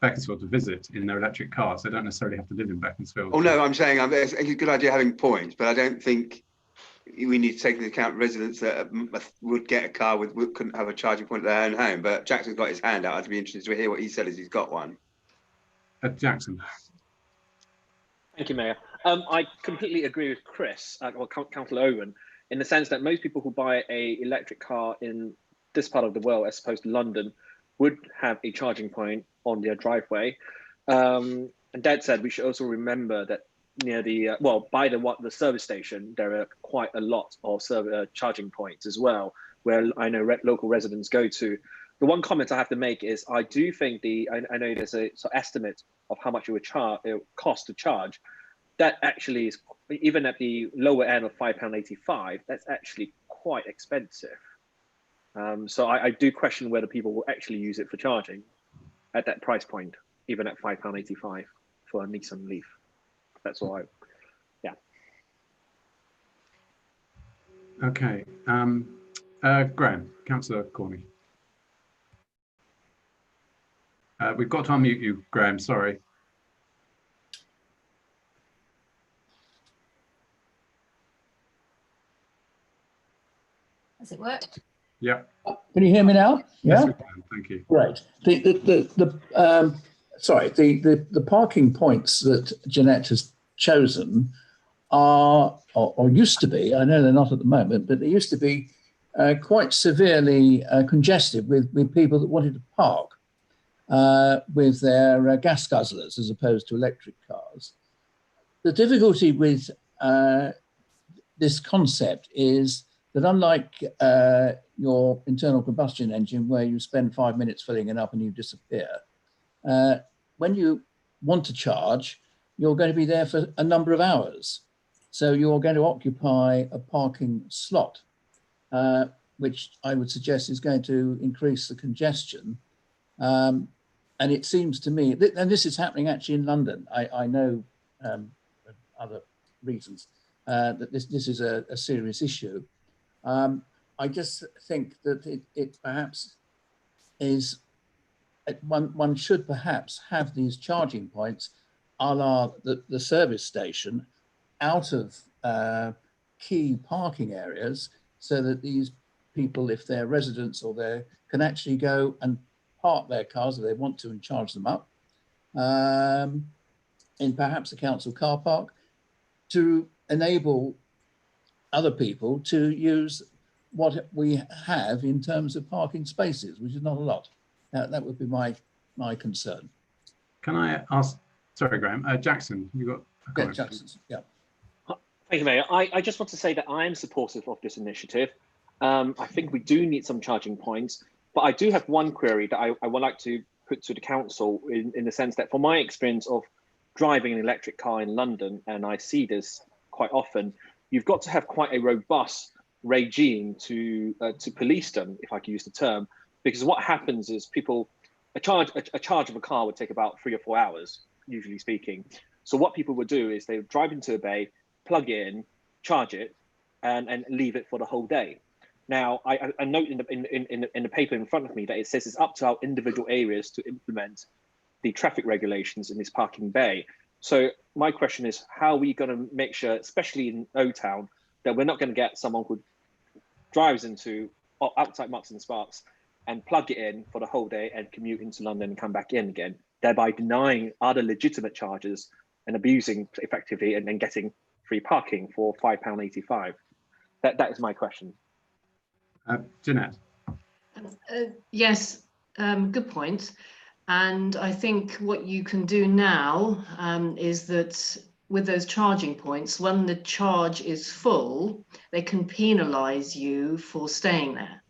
Beaconsfield to visit in their electric cars. They don't necessarily have to live in Beaconsfield. Oh no, I'm saying it's a good idea having points, but I don't think we need to take into account residents that would get a car couldn't have a charging point at their own home. But Jackson's got his hand out. I'd be interested to hear what he said, as he's got one. Jackson. Thank you, Mayor. I completely agree with Chris, or Councillor Owen, in the sense that most people who buy a electric car in this part of the world, as opposed to London, would have a charging point on their driveway. And Dad said we should also remember that near the by the service station, there are quite a lot of charging points as well, where I know local residents go to. The one comment I have to make is I do think I know there's a sort of estimate of how much it would cost to charge. That actually is, even at the lower end of £5.85, that's actually quite expensive. So I do question whether people will actually use it for charging at that price point, even at £5.85 for a Nissan Leaf. That's all yeah. Okay. Graham, Councillor Corney. We've got to unmute you, Graham, sorry. Has it worked? Yeah. Can you hear me now? Yeah. Yes, we can. Thank you. Great. sorry, the parking points that Jeanette has chosen are, or used to be, I know they're not at the moment, but they used to be quite severely congested with people that wanted to park with their gas guzzlers as opposed to electric cars. The difficulty with this concept is that unlike your internal combustion engine, where you spend 5 minutes filling it up and you disappear, when you want to charge, you're going to be there for a number of hours. So you're going to occupy a parking slot, which I would suggest is going to increase the congestion. And it seems to me, and this is happening actually in London, I know other reasons, that this is a serious issue. I just think that it perhaps is, one should perhaps have these charging points a la the service station out of key parking areas, so that these people, if they're residents or they can actually go and park their cars if they want to and charge them up in perhaps a council car park, to enable other people to use what we have in terms of parking spaces, which is not a lot. That would be my concern. Can I ask, sorry, Graham, Jackson, you got a comment? Yeah, Jackson, yeah. Thank you, Mayor. I just want to say that I am supportive of this initiative. I think we do need some charging points, but I do have one query that I would like to put to the council in the sense that, from my experience of driving an electric car in London, and I see this quite often, you've got to have quite a robust regime to police them, if I can use the term, because what happens is a charge of a car would take about 3 or 4 hours, usually speaking. So what people would do is they would drive into a bay, plug it in, charge it, and leave it for the whole day. Now, I note in the paper in front of me that it says it's up to our individual areas to implement the traffic regulations in this parking bay. So my question is, how are we going to make sure, especially in O-Town, that we're not going to get someone who drives into outside Marks and Sparks and plug it in for the whole day and commute into London and come back in again, thereby denying other legitimate charges and abusing effectively and then getting free parking for £5.85. That is my question. Jeanette. Yes, good point. And I think what you can do now is that with those charging points, when the charge is full, they can penalise you for staying there.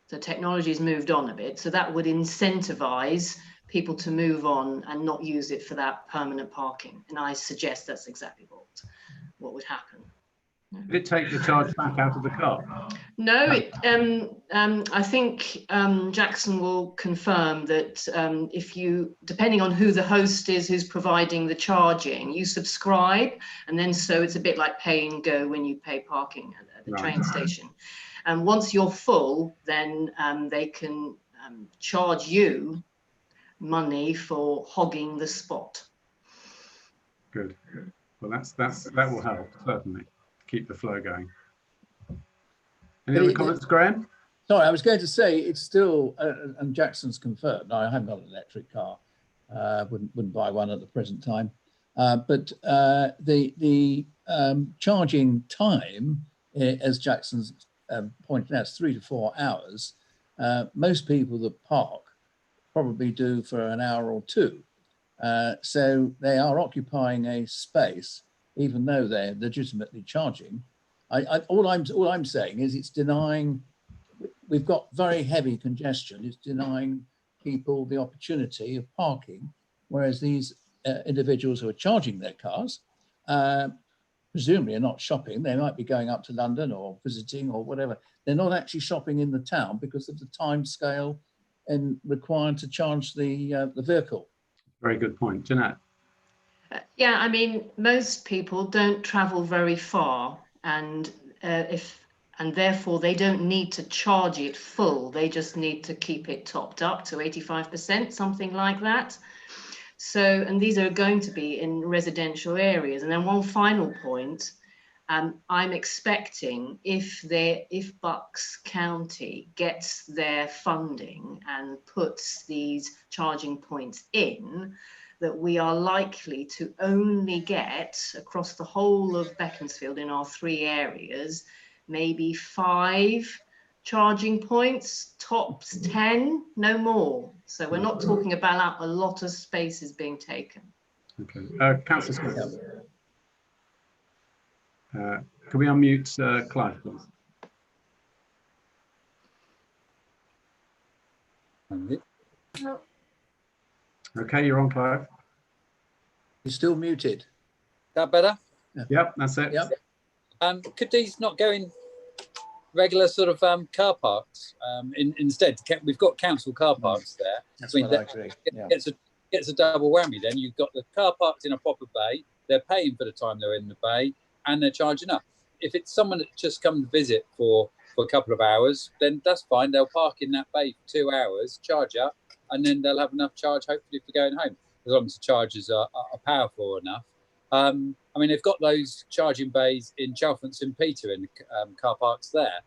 So technology's moved on a bit, so that would incentivise people to move on and not use it for that permanent parking. And I suggest that's exactly what would happen. Did it take the charge back out of the car? No, I think Jackson will confirm that if you, depending on who the host is who's providing the charging, you subscribe, and then so it's a bit like pay and go when you pay parking at the train station. And once you're full, then they can charge you money for hogging the spot. Good. Well, that will help, certainly. Keep the flow going. Any other comments, Graham? Sorry, I was going to say it's still, and Jackson's confirmed. No, I haven't got an electric car. Wouldn't buy one at the present time. But the charging time, as Jackson's pointed out, is 3 to 4 hours. Most people that park probably do for an hour or two. So they are occupying a space, even though they're legitimately charging. All I'm saying is it's denying, we've got very heavy congestion, it's denying people the opportunity of parking, whereas these individuals who are charging their cars, presumably are not shopping. They might be going up to London or visiting or whatever. They're not actually shopping in the town because of the time scale and required to charge the vehicle. Very good point. Jeanette. Yeah, I mean, most people don't travel very far, and therefore they don't need to charge it full. They just need to keep it topped up to 85%, something like that. So, and these are going to be in residential areas. And then one final point, I'm expecting if Bucks County gets their funding and puts these charging points in, that we are likely to only get across the whole of Beaconsfield in our 3 areas, maybe 5 charging points, tops 10, no more. So we're not talking about a lot of spaces being taken. Okay, Councillor Scott. Can we unmute Clive, please? Okay, you're on, Clive. You're still muted. That better? Yep, that's it. Yep. Could these not go in regular sort of car parks instead? We've got council car parks there. That's what I agree. Yeah. Gets a double whammy then. You've got the car parked in a proper bay, they're paying for the time they're in the bay, and they're charging up. If it's someone that just come to visit for a couple of hours, then that's fine. They'll park in that bay for 2 hours, charge up, and then they'll have enough charge, hopefully, for going home, as long as the charges are powerful enough. I mean, they've got those charging bays in Chalfont St Peter in car parks there.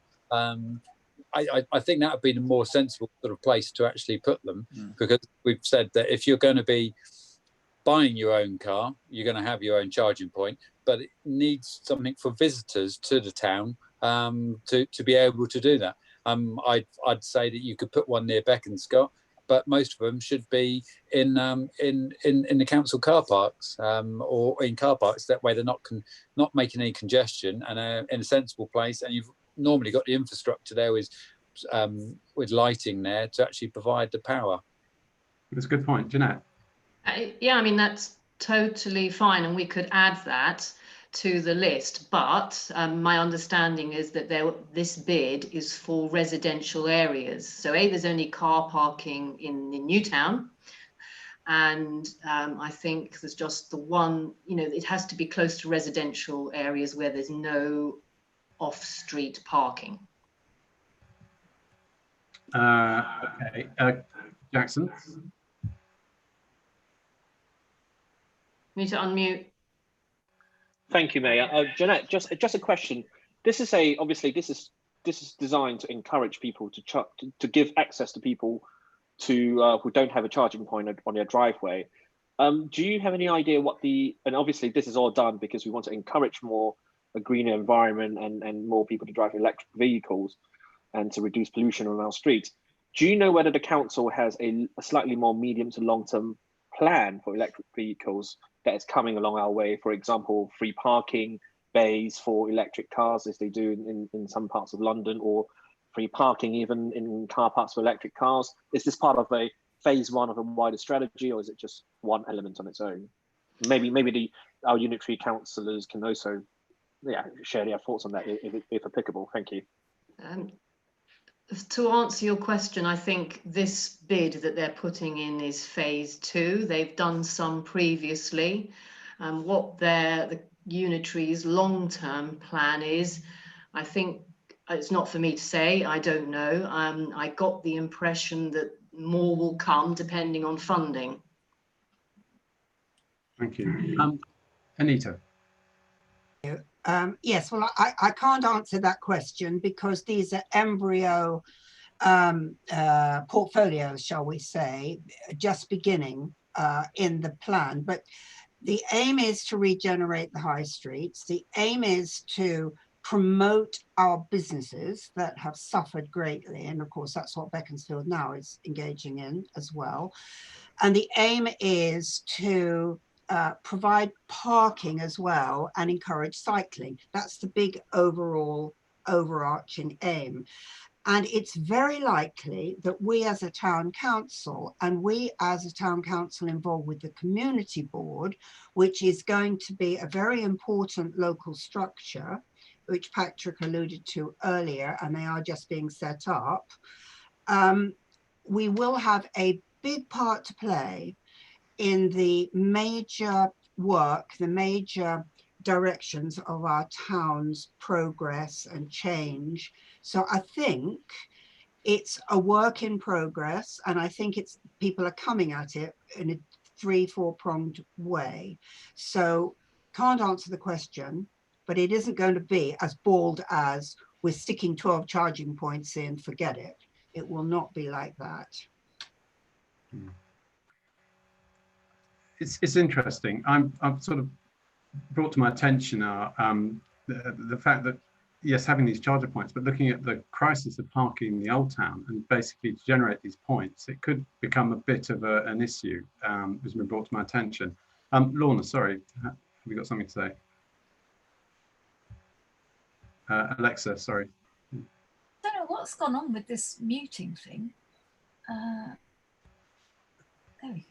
I think that would be the more sensible sort of place to actually put them, because we've said that if you're going to be buying your own car, you're going to have your own charging point, but it needs something for visitors to the town to be able to do that. I'd say that you could put one near Beaconsfield, but most of them should be in the council car parks or in car parks. That way, they're not making any congestion and in a sensible place. And you've normally got the infrastructure there with lighting there to actually provide the power. That's a good point, Jeanette. Yeah, I mean, that's totally fine, and we could add that to the list, but my understanding is that this bid is for residential areas. So there's only car parking in Newtown, and I think there's just the one, it has to be close to residential areas where there's no off-street parking. Okay, Jackson. Need to unmute. Thank you, Mayor. Jeanette, just a question. This is obviously this is designed to encourage people to give access to people who don't have a charging point on their driveway. Do you have any idea and obviously this is all done because we want to encourage a greener environment and more people to drive electric vehicles and to reduce pollution on our streets. Do you know whether the council has a slightly more medium to long-term plan for electric vehicles that is coming along our way? For example, free parking bays for electric cars, as they do in some parts of London, or free parking even in car parks for electric cars. Is this part of a phase 1 of a wider strategy, or is it just one element on its own? Maybe our unitary councillors can also share their thoughts on that if applicable. Thank you. To answer your question, I think this bid that they're putting in is phase 2. They've done some previously. What the unitary's long-term plan is, I think it's not for me to say. I don't know. I got the impression that more will come depending on funding. Thank you. Anita. Yes, well, I can't answer that question because these are embryo portfolios, shall we say, just beginning in the plan. But the aim is to regenerate the high streets. The aim is to promote our businesses that have suffered greatly. And of course, that's what Beaconsfield now is engaging in as well. And the aim is to provide parking as well and encourage cycling. That's the big overall overarching aim. And it's very likely that we as a town council, and we as a town council involved with the community board, which is going to be a very important local structure, which Patrick alluded to earlier, and they are just being set up, we will have a big part to play in the major work, the major directions of our town's progress and change. So I think it's a work in progress, and I think people are coming at it in a 3-4 pronged way. So can't answer the question, but it isn't going to be as bold as we're sticking 12 charging points in, forget it. It will not be like that. It's interesting. I'm sort of brought to my attention the fact that, yes, having these charger points, but looking at the crisis of parking in the Old Town, and basically to generate these points, it could become a bit of an issue, has been brought to my attention. Lorna, sorry, have you got something to say? Alexa, sorry. I don't know what's gone on with this muting thing. There we go.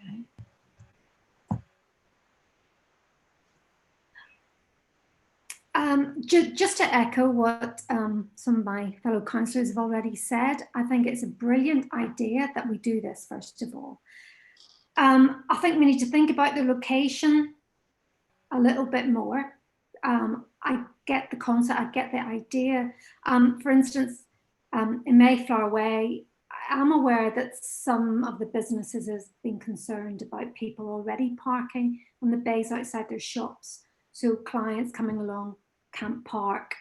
Just to echo what some of my fellow councillors have already said, I think it's a brilliant idea that we do this, first of all. I think we need to think about the location a little bit more. I get the concept, I get the idea. For instance, in Mayflower Way, I'm aware that some of the businesses have been concerned about people already parking on the bays outside their shops. So clients coming along can't park.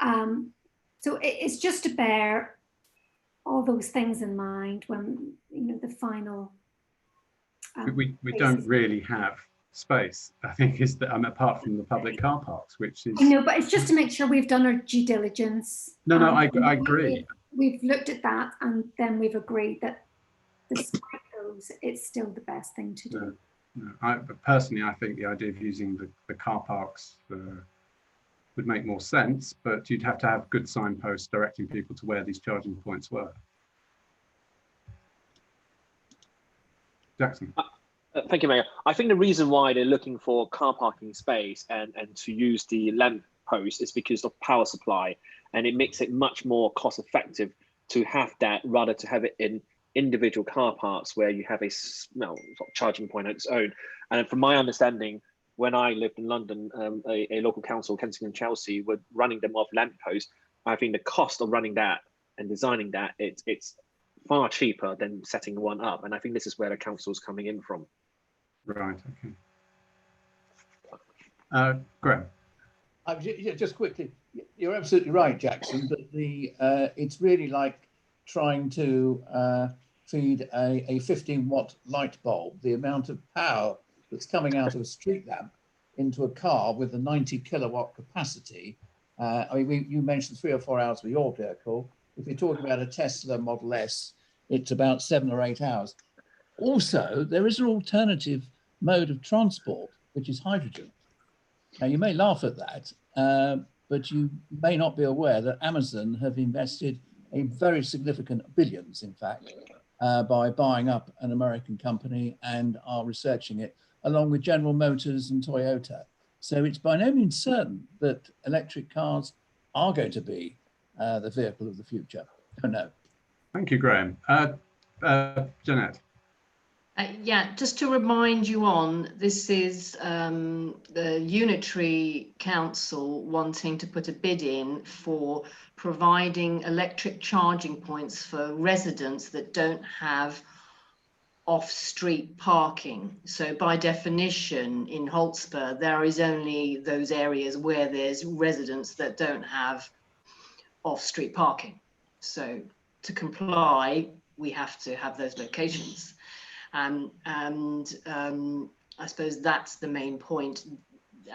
So it's just to bear all those things in mind when, you know, the final. We don't really have space, I think, is that apart from the public car parks, which is. I know, but it's just to make sure we've done our due diligence. No, I agree. We've looked at that and then we've agreed that despite those, it's still the best thing to do. No, personally, I think the idea of using the car parks would make more sense, but you'd have to have good signposts directing people to where these charging points were. Jackson. Thank you, Mayor. I think the reason why they're looking for car parking space and to use the lamp post is because of power supply, and it makes it much more cost effective to have that rather to have it in individual car parks where you have a sort of charging point on its own. And from my understanding, when I lived in London, a local council, Kensington and Chelsea, were running them off lampposts. I think the cost of running that and designing that, it's far cheaper than setting one up. And I think this is where the council's coming in from. Right, okay. Graham. Just quickly, you're absolutely right, Jackson, that it's really like trying to feed a 15-watt light bulb, the amount of power that's coming out of a street lamp into a car with a 90 kilowatt capacity. I mean, you mentioned 3 or 4 hours for your vehicle. If you're talking about a Tesla Model S, it's about 7 or 8 hours. Also, there is an alternative mode of transport, which is hydrogen. Now, you may laugh at that, but you may not be aware that Amazon have invested a very significant, billions in fact, by buying up an American company and are researching it along with General Motors and Toyota. So it's by no means certain that electric cars are going to be the vehicle of the future. I don't know. Thank you, Graham. Jeanette. Yeah, just to remind you on, this is the Unitary Council wanting to put a bid in for providing electric charging points for residents that don't have off-street parking. So by definition, in Hotspur, there is only those areas where there's residents that don't have off-street parking. So to comply, we have to have those locations. I suppose that's the main point.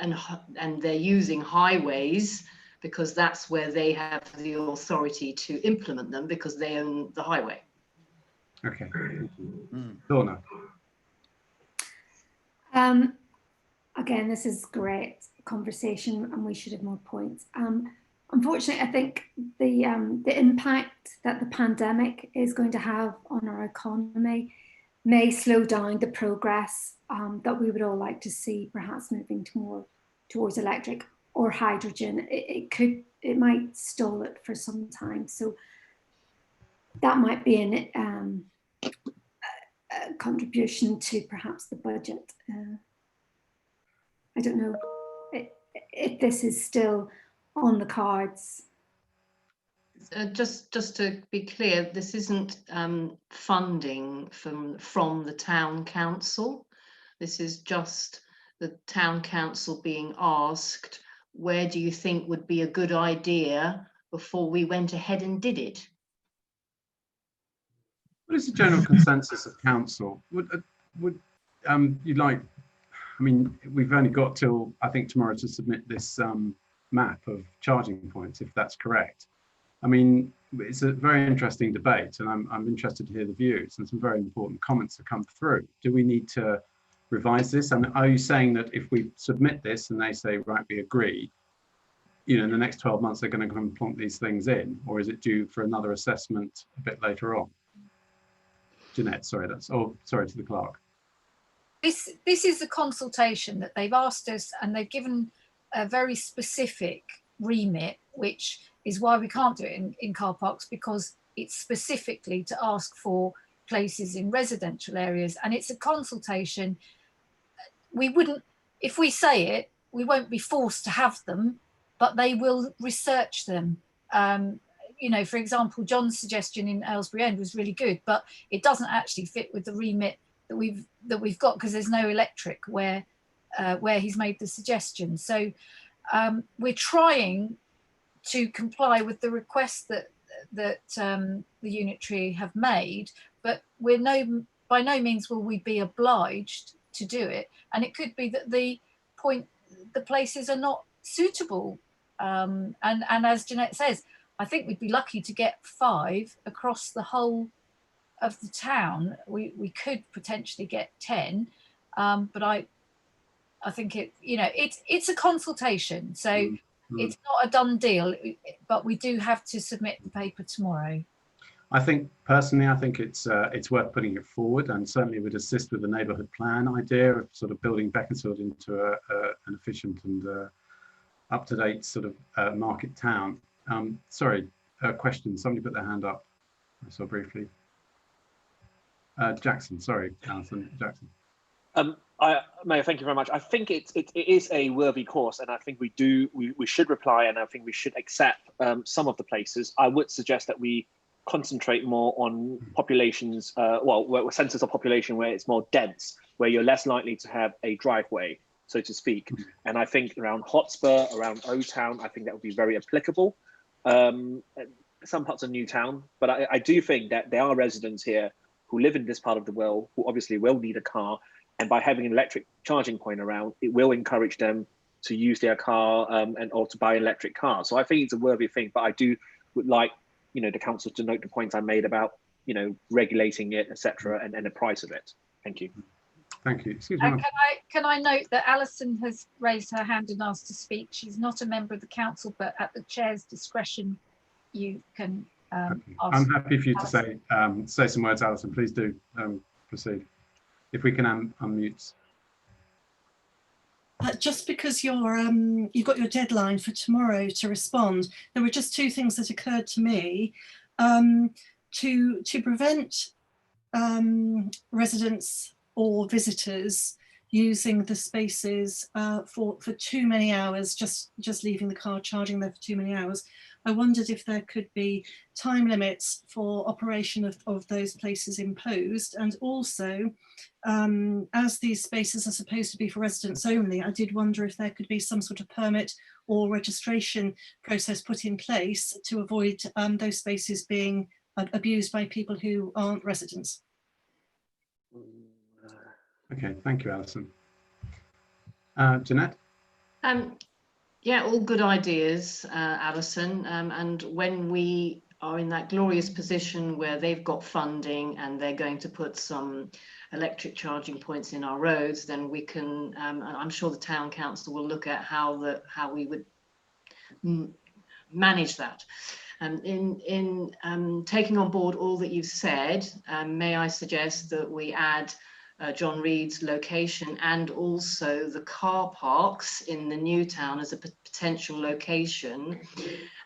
And they're using highways because that's where they have the authority to implement them because they own the highway. Okay. Lorna. Again, this is great conversation and we should have more points. Unfortunately, I think the impact that the pandemic is going to have on our economy may slow down the progress that we would all like to see, perhaps moving more towards electric or hydrogen. It might stall it for some time. So that might be a contribution to perhaps the budget. I don't know if this is still on the cards. Just to be clear, this isn't funding from the town council. This is just the town council being asked where do you think would be a good idea before we went ahead and did it? What is the general consensus of council? Would you like, I mean, we've only got till, I think, tomorrow to submit this map of charging points, if that's correct. I mean, it's a very interesting debate, and I'm interested to hear the views, and some very important comments have come through. Do we need to revise this? And are you saying that if we submit this and they say, right, we agree, you know, in the next 12 months they're going to come and plonk these things in, or is it due for another assessment a bit later on? Jeanette, sorry, sorry to the clerk. This is a consultation that they've asked us, and they've given a very specific remit, which is why we can't do it in car parks, because it's specifically to ask for places in residential areas, and it's a consultation. We wouldn't, if we say it, we won't be forced to have them, but they will research them. You know, for example, John's suggestion in Aylesbury End was really good, but it doesn't actually fit with the remit that we've got, because there's no electric where he's made the suggestion. So we're trying to comply with the request that the Unitary have made, but by no means will we be obliged to do it. And it could be that the places are not suitable. And as Jeanette says, I think we'd be lucky to get 5 across the whole of the town. We could potentially get 10, but I think it's a consultation, so it's not a done deal, but we do have to submit the paper tomorrow. I think personally, it's worth putting it forward, and certainly would assist with the neighbourhood plan idea of sort of building Beaconsfield into an efficient and up-to-date sort of market town. Sorry, question. Somebody put their hand up. I saw briefly. Jackson, sorry, Alison, Jackson. Mayor, thank you very much. I think it is a worthy course, and I think we should reply, and I think we should accept some of the places. I would suggest that we concentrate more on populations, where centres of population where it's more dense, where you're less likely to have a driveway, so to speak. And I think around Hotspur, around O Town, I think that would be very applicable. Some parts of Newtown, but I do think that there are residents here who live in this part of the world who obviously will need a car, and by having an electric charging point around, it will encourage them to use their car or to buy an electric car. So I think it's a worthy thing, but I would like the council to note the points I made about regulating it, etc., and the price of it. Thank you. Thank you. Excuse me. Can I note that Alison has raised her hand and asked to speak. She's not a member of the council, but at the chair's discretion, you can ask. I'm happy for you to say some words, Alison. Please do proceed. If we can unmute. Just because you've got your deadline for tomorrow to respond, there were just 2 things that occurred to me. To prevent residents or visitors using the spaces for too many hours, just leaving the car charging there for too many hours, I wondered if there could be time limits for operation of those places imposed. And also, as these spaces are supposed to be for residents only, I did wonder if there could be some sort of permit or registration process put in place to avoid those spaces being abused by people who aren't residents. Okay, thank you, Alison. Jeanette? Yeah, all good ideas, Alison. And when we are in that glorious position where they've got funding and they're going to put some electric charging points in our roads, then we can, and I'm sure the town council will look at how we would manage that. In taking on board all that you've said, may I suggest that we add John Reed's location and also the car parks in the new town as a potential location,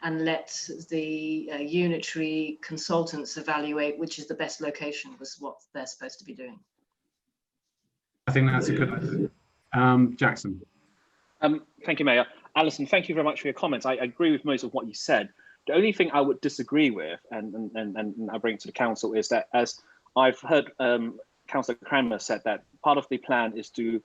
and let the Unitary consultants evaluate which is the best location, was what they're supposed to be doing. I think that's a good idea. Jackson. Thank you, Mayor. Alison, thank you very much for your comments. I agree with most of what you said. The only thing I would disagree with, and I bring to the council, is that, as I've heard Councillor Cranmer said, that part of the plan is to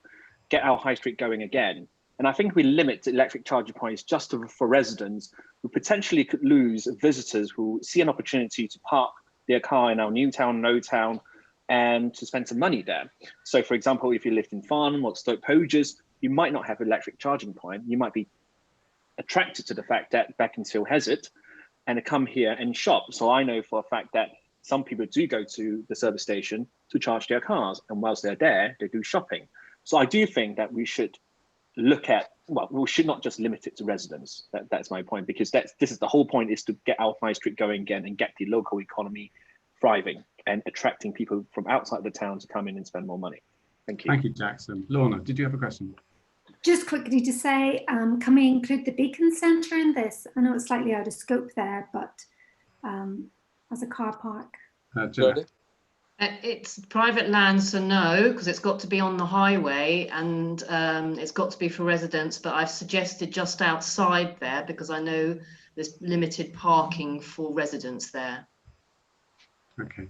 get our high street going again. And I think if we limit electric charging points just for residents, we potentially could lose visitors who see an opportunity to park their car in our new town, no town, and to spend some money there. So for example, if you lived in Farnham or Stoke Poges, you might not have an electric charging point. You might be attracted to the fact that Beaconsfield has it and come here and shop. So I know for a fact that some people do go to the service station to charge their cars, and whilst they're there, they do shopping. So I do think that we should look at, well, we should not just limit it to residents. That's my point, because this is the whole point, is to get our high street going again and get the local economy thriving and attracting people from outside the town to come in and spend more money. Thank you. Thank you, Jackson. Lorna, did you have a question? Just quickly to say, can we include the Beacon Centre in this? I know it's slightly out of scope there, but as a car park. It's private land, so no, because it's got to be on the highway, and it's got to be for residents, but I've suggested just outside there because I know there's limited parking for residents there. Okay,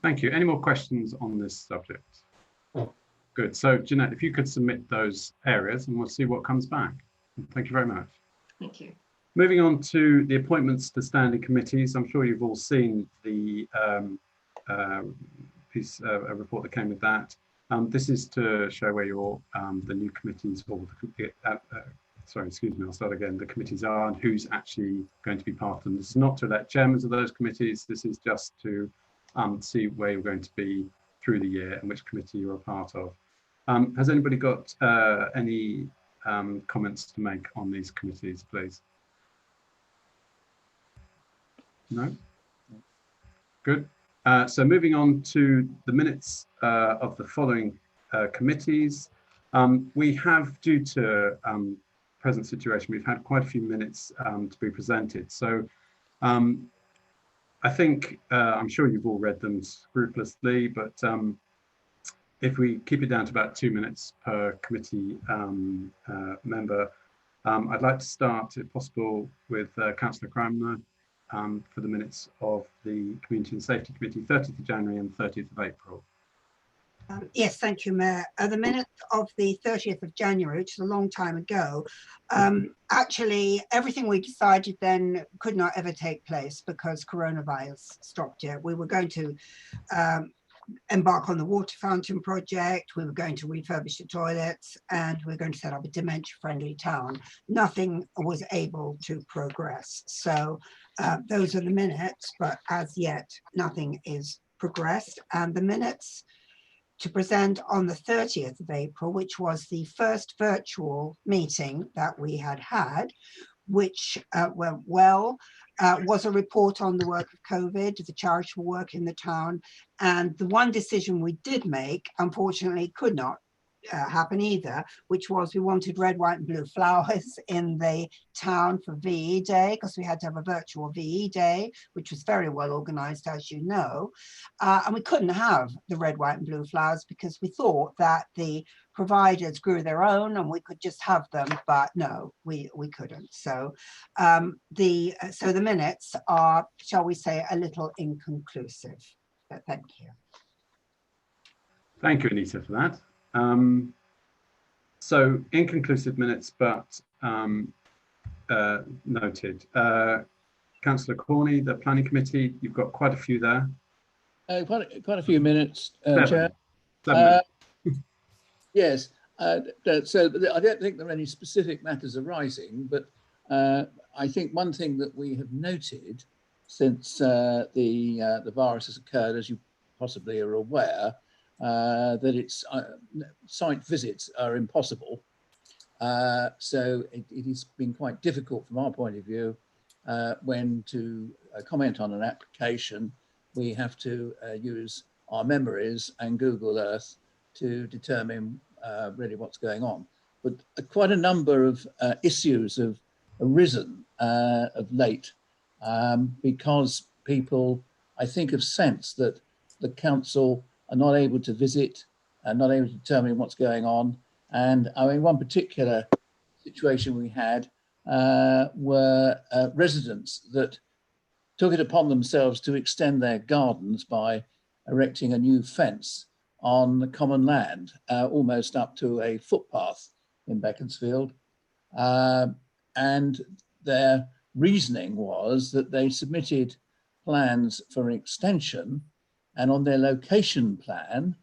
thank you. Any more questions on this subject? Good. So Jeanette, if you could submit those areas and we'll see what comes back. Thank you very much. Thank you. Moving on to the appointments to standing committees. I'm sure you've all seen the report that came with that. This is to show where your the new committees, or sorry, excuse me, I'll start again. The committees are and who's actually going to be part of them. This is not to elect chairmen of those committees. This is just to see where you're going to be through the year and which committee you're a part of. Has anybody got any comments to make on these committees, please? No? Good. So moving on to the minutes of the following committees. We have, due to present situation, we've had quite a few minutes to be presented. So I think, I'm sure you've all read them scrupulously, but if we keep it down to about 2 minutes per committee member, I'd like to start, if possible, with Councillor Cranmer for the minutes of the Community and Safety Committee, 30th of January and 30th of April. Yes, thank you, Mayor. The minutes of the 30th of January, which is a long time ago, actually everything we decided then could not ever take place because coronavirus stopped it. We were going to embark on the water fountain project, we were going to refurbish the toilets, and we were going to set up a dementia-friendly town. Nothing was able to progress. So those are the minutes, but as yet, nothing is progressed. And the minutes to present on the 30th of April, which was the first virtual meeting that we had, which went well, was a report on the work of COVID, the charitable work in the town. And the one decision we did make, unfortunately, could not happen either, which was we wanted red, white and blue flowers in the town for VE Day, because we had to have a virtual VE Day, which was very well organized, as you know. And we couldn't have the red, white and blue flowers because we thought that the providers grew their own and we could just have them, but no, we couldn't. So the minutes are, shall we say, a little inconclusive. But thank you. Thank you, Anita, for that. So inconclusive minutes, but noted. Councillor Corney, the Planning Committee, you've got quite a few there. Quite a few minutes, Chair. 7 minutes. Yes, so I don't think there are any specific matters arising, but I think one thing that we have noted since the virus has occurred, as you possibly are aware, that it's site visits are impossible. So it has been quite difficult from our point of view when to comment on an application. We have to use our memories and Google Earth to determine really what's going on. But quite a number of issues have arisen of late because people, I think, have sensed that the council are not able to visit and not able to determine what's going on. And I mean, one particular situation we had were residents that took it upon themselves to extend their gardens by erecting a new fence on the common land, almost up to a footpath in Beaconsfield. And their reasoning was that they submitted plans for an extension, and on their location plan,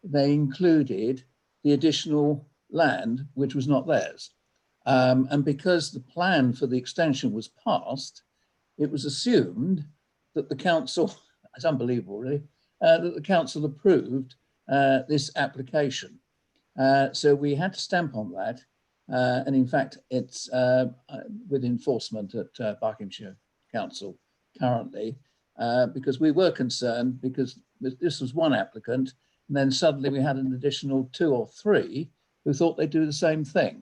they included the additional land, which was not theirs. And because the plan for the extension was passed, it was assumed that the council, it's unbelievable really, that the council approved this application. So we had to stamp on that. And in fact, it's with enforcement at Buckinghamshire Council currently, because we were concerned because this was one applicant, and then suddenly we had an additional 2 or 3 who thought they'd do the same thing.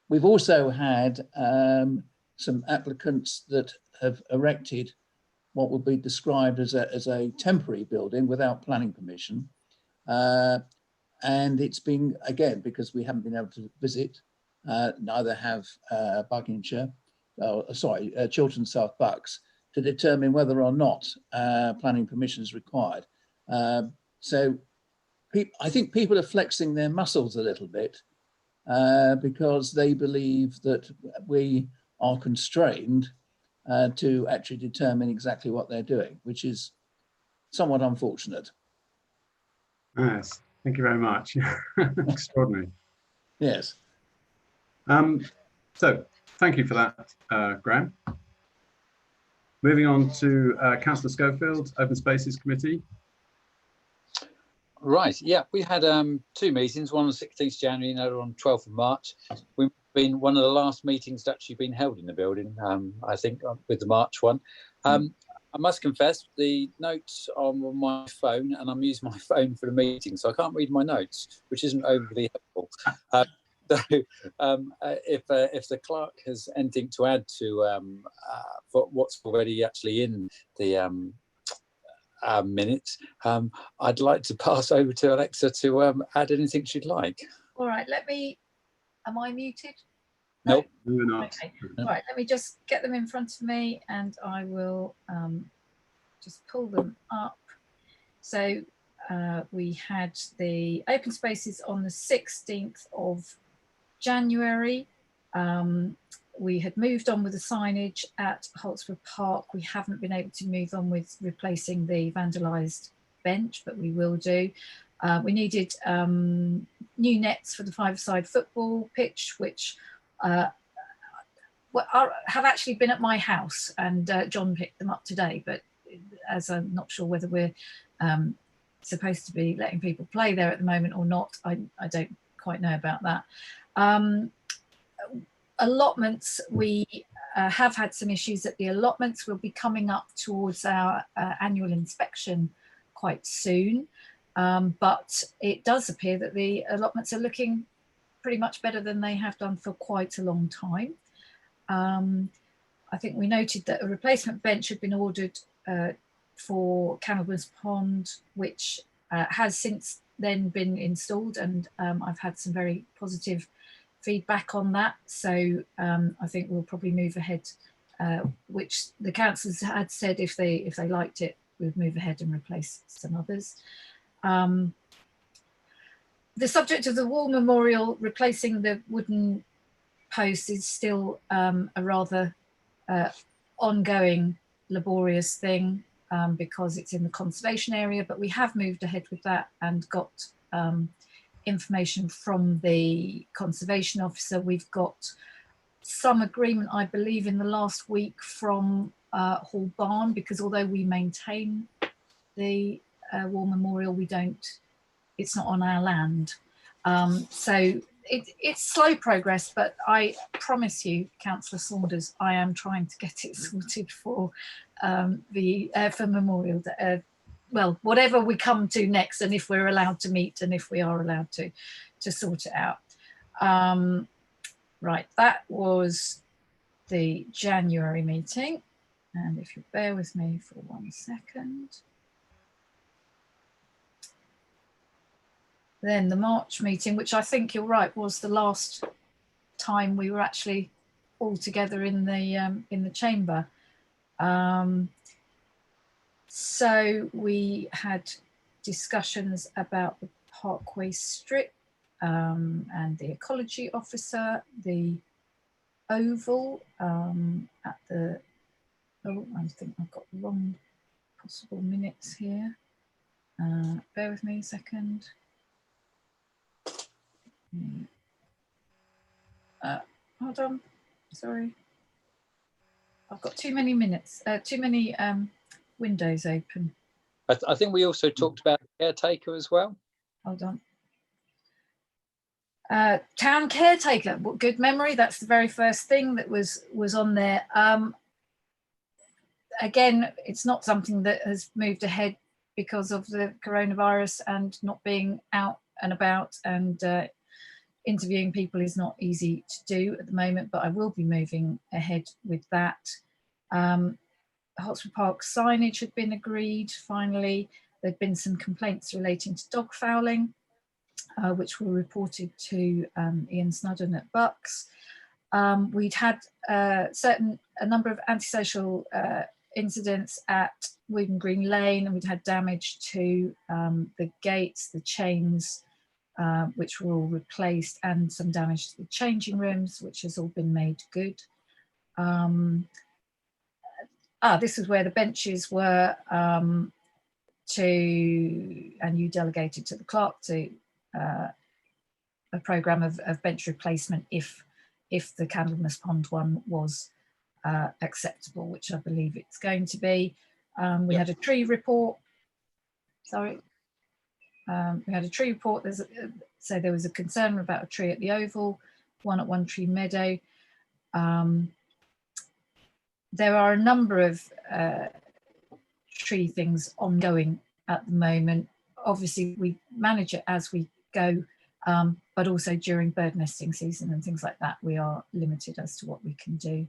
We've also had some applicants that have erected what would be described as a temporary building without planning permission. And it's been, again, because we haven't been able to visit, neither have Buckinghamshire, Chiltern South Bucks, to determine whether or not planning permission is required. So I think people are flexing their muscles a little bit because they believe that we are constrained to actually determine exactly what they're doing, which is somewhat unfortunate. Yes, thank you very much. Extraordinary. Yes. So thank you for that, Graham. Moving on to Councillor Schofield, Open Spaces Committee. Right, yeah, we had 2 meetings, one on the 16th January and another on 12th of March. We've been one of the last meetings that actually been held in the building, I think, with the March one. I must confess, the notes are on my phone, and I'm using my phone for the meeting, so I can't read my notes, which isn't overly helpful. So if the clerk has anything to add to for what's already actually in the minutes, I'd like to pass over to Alexa to add anything she'd like. All right, am I muted? Nope. No, we're not. Okay. Right, let me just get them in front of me and I will just pull them up. So we had the open spaces on the 16th of January. We had moved on with the signage at Holtsford Park. We haven't been able to move on with replacing the vandalised bench, but we will do. We needed new nets for the 5-a-side football pitch, which have actually been at my house, and John picked them up today, but as I'm not sure whether we're supposed to be letting people play there at the moment or not, I don't quite know about that. Allotments, we have had some issues at the allotments. We'll be coming up towards our annual inspection quite soon, but it does appear that the allotments are looking pretty much better than they have done for quite a long time. I think we noted that a replacement bench had been ordered for Camelburn's Pond, which has since then been installed, and I've had some very positive feedback on that. So I think we'll probably move ahead, which the councillors had said if they liked it, we'd move ahead and replace some others. The subject of the wall memorial, replacing the wooden posts, is still a rather ongoing, laborious thing because it's in the conservation area, but we have moved ahead with that and got information from the conservation officer. We've got some agreement, I believe, in the last week from Hall Barn, because although we maintain the war memorial, it's not on our land. So it's slow progress, but I promise you, Councillor Saunders, I am trying to get it sorted for for Memorial Day. Well, whatever we come to next, and if we're allowed to meet, and if we are allowed to sort it out. Right, that was the January meeting. And if you bear with me for 1 second. Then the March meeting, which I think you're right, was the last time we were actually all together in the chamber. So we had discussions about the Parkway Strip. and the ecology officer, the Oval at the, oh, I think I've got the wrong possible minutes here. Bear with me a second. Hold on, sorry. I've got too many minutes, too many windows open. I think we also talked about caretaker as well. Hold on. Town caretaker, good memory. That's the very first thing that was on there. Again, it's not something that has moved ahead because of the coronavirus and not being out and about, and interviewing people is not easy to do at the moment, but I will be moving ahead with that. Hotspur Park signage had been agreed finally. There'd been some complaints relating to dog fouling, which were reported to Ian Snudden at Bucks. We'd had a number of antisocial incidents at Wigan Green Lane, and we'd had damage to the gates, the chains, which were all replaced, and some damage to the changing rooms, which has all been made good. This is where the benches were and you delegated to the clerk to a programme of bench replacement if the Candlemas Pond one was acceptable, which I believe it's going to be. We had a tree report. Sorry. We had a tree report. So there was a concern about a tree at the Oval, one at One Tree Meadow. There are a number of tree things ongoing at the moment. Obviously, we manage it as we go, but also during bird nesting season and things like that, we are limited as to what we can do.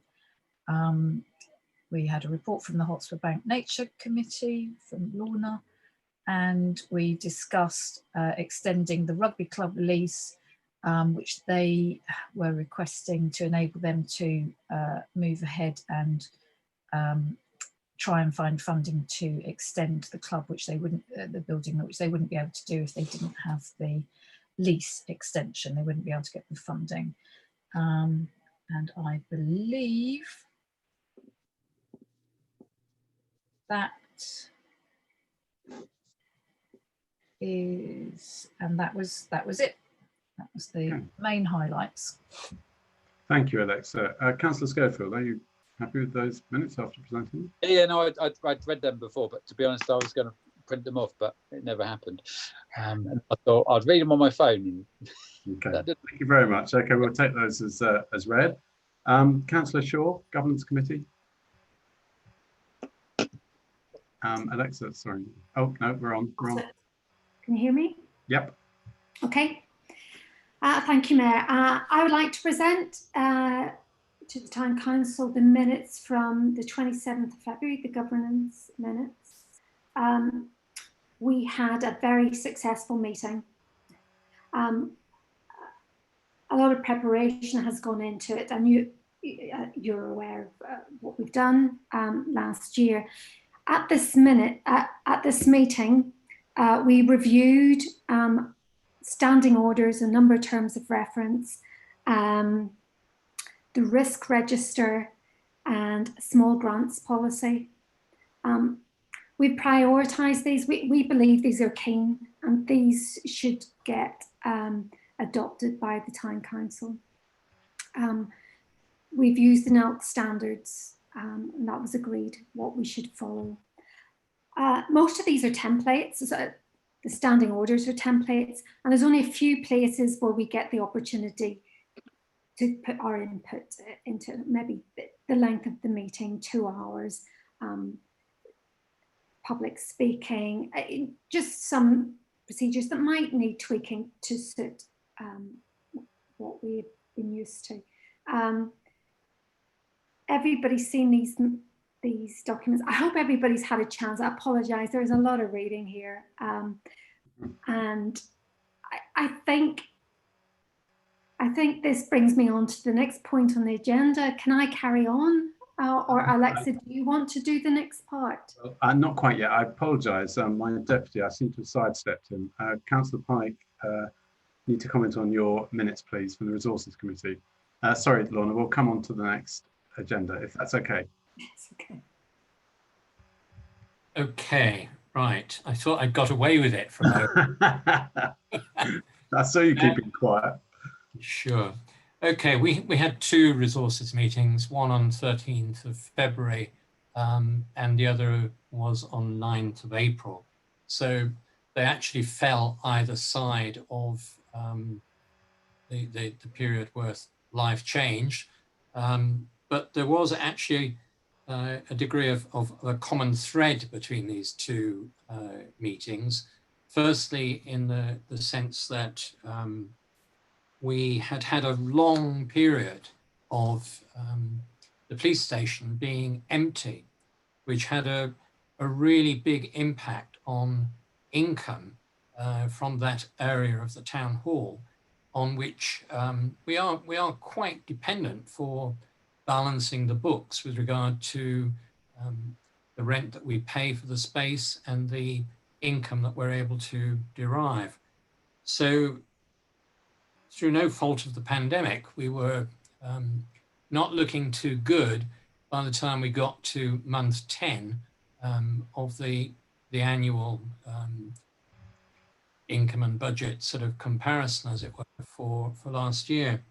We had a report from the Hotspur Bank Nature Committee from Lorna, and we discussed extending the rugby club lease, which they were requesting to enable them to move ahead and try and find funding to extend the club, which they wouldn't, the building, which they wouldn't be able to do if they didn't have the lease extension. They wouldn't be able to get the funding. And I believe that is, and that was it. That was the main highlights. Thank you, Alexa. Councillor Schofield, are you happy with those minutes after presenting? Yeah, no, I'd read them before, but to be honest, I was going to print them off, but it never happened. And I thought I'd read them on my phone. Okay, thank you very much. Okay, we'll take those as read. Councillor Shaw, Governance Committee. Alexa, sorry. Oh, no, we're on. Can you hear me? Yep. Okay. Thank you, Mayor. I would like to present to the Town Council the minutes from the 27th of February, the governance minutes. We had a very successful meeting. A lot of preparation has gone into it, and you're aware of what we've done last year. At this meeting, we reviewed standing orders, a number of terms of reference, the risk register, and small grants policy. We prioritised these. We believe these are keen, and these should get adopted by the Town Council. We've used the NELC standards, and that was agreed what we should follow. Most of these are templates. So the standing orders are templates, and there's only a few places where we get the opportunity to put our input into, maybe the length of the meeting, 2 hours, public speaking, just some procedures that might need tweaking to suit what we've been used to. Everybody's seen these documents. I hope everybody's had a chance. I apologize, there's a lot of reading here. And I think this brings me on to the next point on the agenda. Can I carry on? Or Alexa, do you want to do the next part? Not quite yet. I apologise. My deputy, I seem to have sidestepped him. Councillor Pike need to comment on your minutes, please, from the Resources Committee. Sorry, Lorna, we'll come on to the next agenda, if that's okay. It's okay. Okay, right. I thought I'd got away with it for a moment. I saw you keeping quiet. Sure. Okay, we had two resources meetings, one on 13th of February and the other was on 9th of April. So they actually fell either side of the period where life changed. But there was actually a degree of a common thread between these two meetings. Firstly, in the sense that we had a long period of the police station being empty, which had a really big impact on income from that area of the town hall, on which we are quite dependent for balancing the books with regard to the rent that we pay for the space and the income that we're able to derive. So through no fault of the pandemic, we were not looking too good by the time we got to month 10 of the annual income and budget sort of comparison, as it were, for last year.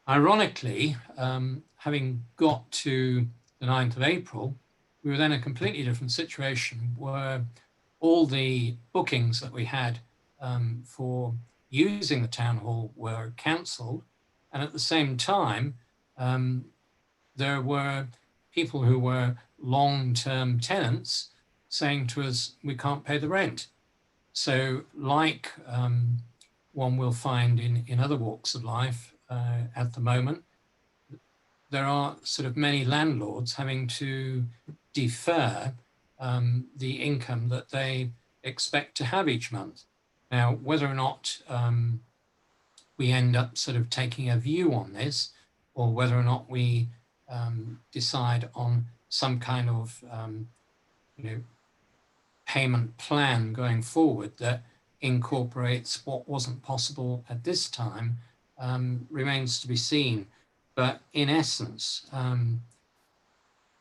Ironically, having got to the 9th of April, we were then in a completely different situation where all the bookings that we had for using the town hall were cancelled. And at the same time, there were people who were long-term tenants saying to us, we can't pay the rent. So like one will find in other walks of life at the moment, there are sort of many landlords having to defer the income that they expect to have each month. Now, whether or not we end up sort of taking a view on this, or whether or not we decide on some kind of payment plan going forward that incorporates what wasn't possible at this time, remains to be seen. But in essence,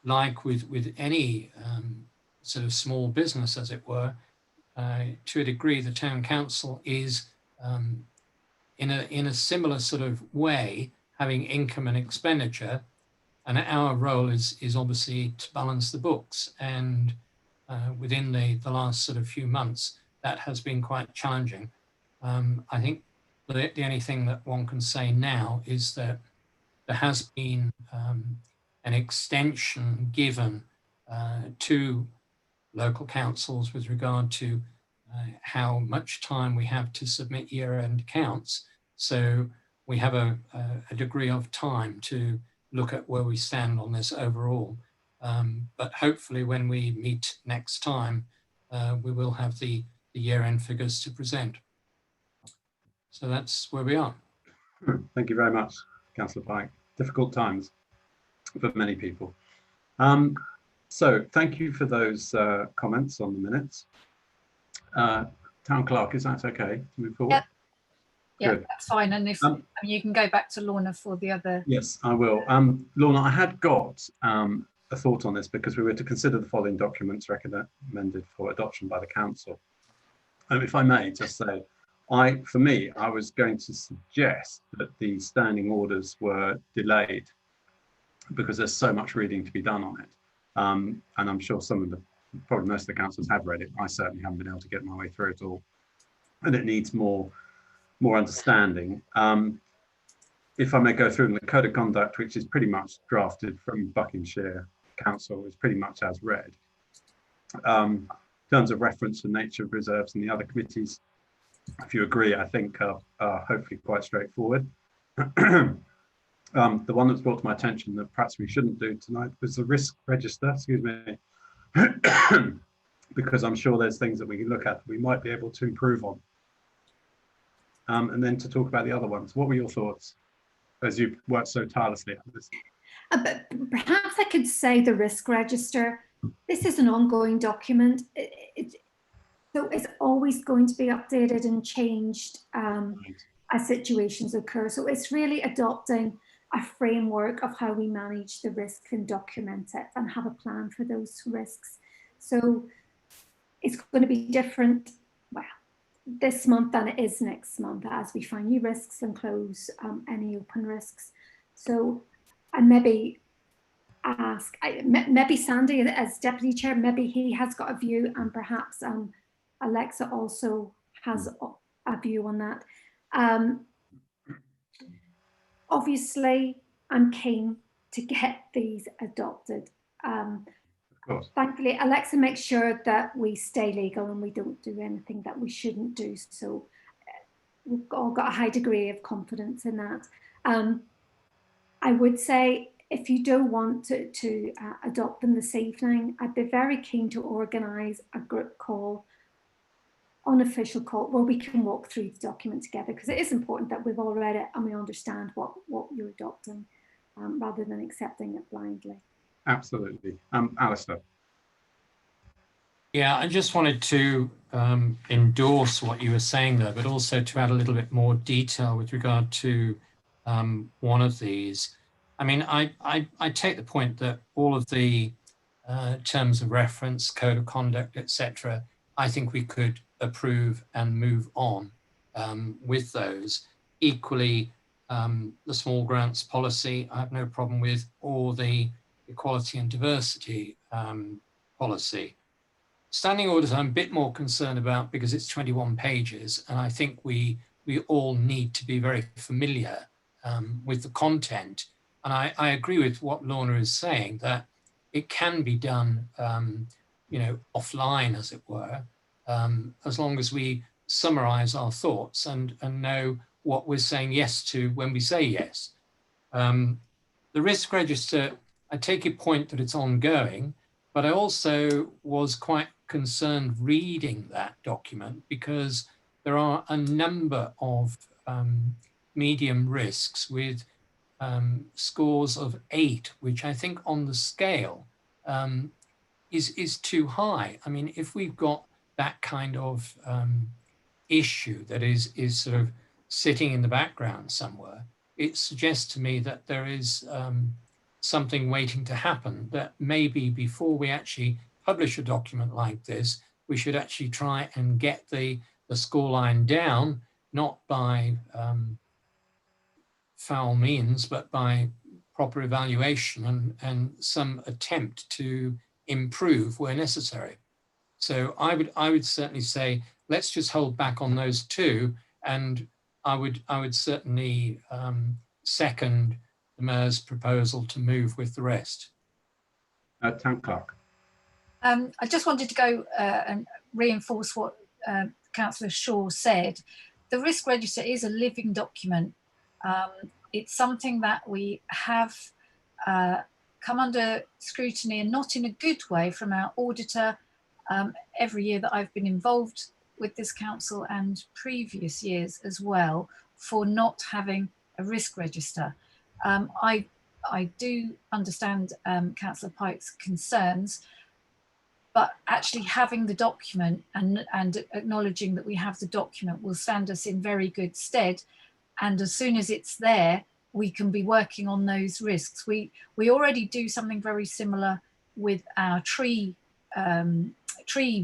like with any sort of small business, as it were, to a degree, the town council is in a similar sort of way, having income and expenditure, and our role is obviously to balance the books. And within the last sort of few months, that has been quite challenging. I think the only thing that one can say now is that there has been an extension given to local councils with regard to how much time we have to submit year-end accounts. So we have a degree of time to look at where we stand on this overall. But hopefully when we meet next time, we will have the year-end figures to present. So that's where we are. Thank you very much, Councillor Pike. Difficult times for many people. So thank you for those comments on the minutes. Town Clerk, is that okay to move forward? Yep. Yeah, Good. that's fine. And if you can go back to Lorna for the other. Yes, I will. Lorna, I had got a thought on this because we were to consider the following documents recommended for adoption by the council. If I may just say, for me, I was going to suggest that the standing orders were delayed because there's so much reading to be done on it. And I'm sure probably most of the councils have read it. I certainly haven't been able to get my way through it all. And it needs more understanding. If I may go through the Code of Conduct, which is pretty much drafted from Buckinghamshire Council, is pretty much as read. In terms of reference to nature of reserves and the other committees, if you agree, I think are hopefully quite straightforward. The one that's brought to my attention that perhaps we shouldn't do tonight was the risk register, excuse me, because I'm sure there's things that we can look at that we might be able to improve on. And then to talk about the other ones. What were your thoughts as you worked so tirelessly on this? But perhaps I could say the risk register. This is an ongoing document. So it's always going to be updated and changed as situations occur. So it's really adopting a framework of how we manage the risk and document it and have a plan for those risks. So it's going to be different, well, this month than it is next month as we find new risks and close any open risks. So I maybe ask, maybe Sandy as Deputy Chair, maybe he has got a view, and perhaps Alexa also has a view on that. Obviously, I'm keen to get these adopted. Of course. Thankfully, Alexa makes sure that we stay legal and we don't do anything that we shouldn't do. So we've all got a high degree of confidence in that. I would say if you don't want to adopt them this evening, I'd be very keen to organise a group call, unofficial call, where we can walk through the document together, because it is important that we've all read it and we understand what you're adopting, rather than accepting it blindly. Absolutely. Alistair. Yeah, I just wanted to endorse what you were saying there, but also to add a little bit more detail with regard to one of these. I mean, I take the point that all of the terms of reference, code of conduct, etc., I think we could approve and move on with those. Equally, the small grants policy, I have no problem with, or the equality and diversity policy. Standing orders I'm a bit more concerned about because it's 21 pages, and I think we all need to be very familiar with the content. And I agree with what Lorna is saying, that it can be done, you know, offline, as it were, as long as we summarize our thoughts and know what we're saying yes to when we say yes. The risk register, I take your point that it's ongoing, but I also was quite concerned reading that document because there are a number of medium risks with scores of 8, which I think on the scale is too high. I mean, if we've got that kind of issue that is sort of sitting in the background somewhere, it suggests to me that there is something waiting to happen, that maybe before we actually publish a document like this, we should actually try and get the scoreline down, not by foul means, but by proper evaluation and some attempt to improve where necessary. So I would certainly say, let's just hold back on those two, and I would certainly second the Mayor's proposal to move with the rest. Town Clerk. I just wanted to go and reinforce what Councillor Shaw said. The risk register is a living document. It's something that we have come under scrutiny, and not in a good way, from our auditor every year that I've been involved with this council, and previous years as well, for not having a risk register. I do understand Councillor Pike's concerns, but actually having the document and acknowledging that we have the document will stand us in very good stead. And as soon as it's there, we can be working on those risks. We already do something very similar with our tree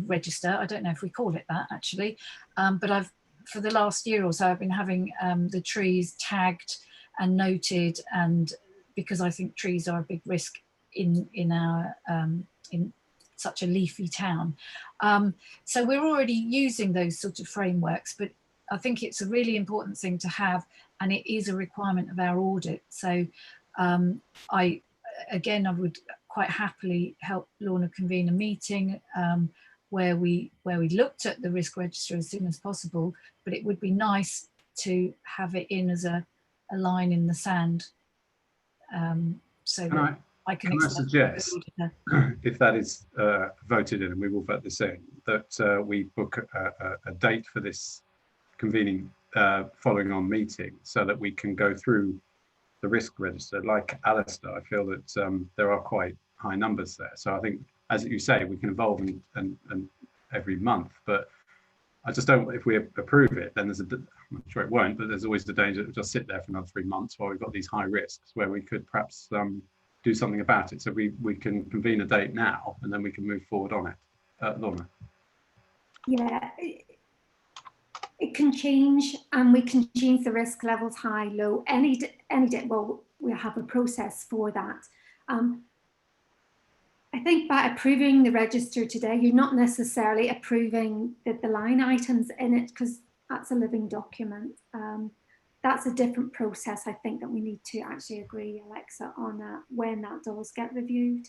register. I don't know if we call it that actually, but for the last year or so, I've been having the trees tagged and noted, and because I think trees are a big risk in our in such a leafy town. So we're already using those sort of frameworks, but I think it's a really important thing to have, and it is a requirement of our audit. So I would quite happily help Lorna convene a meeting where we looked at the risk register as soon as possible, but it would be nice to have it in as a line in the sand. So that I can suggest, if that is voted in, and we will vote this in, that we book a date for this convening following on meeting, so that we can go through the risk register. Like Alistair, I feel that there are quite high numbers there. So I think, as you say, we can evolve and every month. But I just don't, if we approve it, then I'm sure it won't, but there's always the danger it will just sit there for another 3 months while we've got these high risks where we could perhaps do something about it. So we can convene a date now and then we can move forward on it. Lorna. Yeah, it can change, and we can change the risk levels high, low, any day. Well, we'll have a process for that. I think by approving the register today, you're not necessarily approving the line items in it, because that's a living document. That's a different process, I think, that we need to actually agree, Alexa, on when that does get reviewed.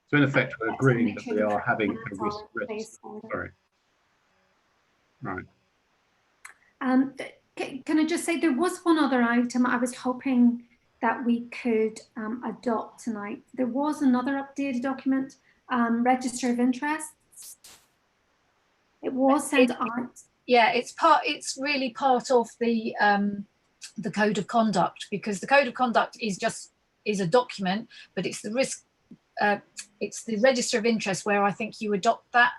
So in effect, we're agreeing that we are having a risk register. Sorry. Right. Can I just say, there was one other item I was hoping that we could adopt tonight. There was another updated document, Register of Interests. It was sent out. Yeah, it's really part of the Code of Conduct, because the Code of Conduct is a document, but it's the risk, it's the Register of Interest where I think you adopt that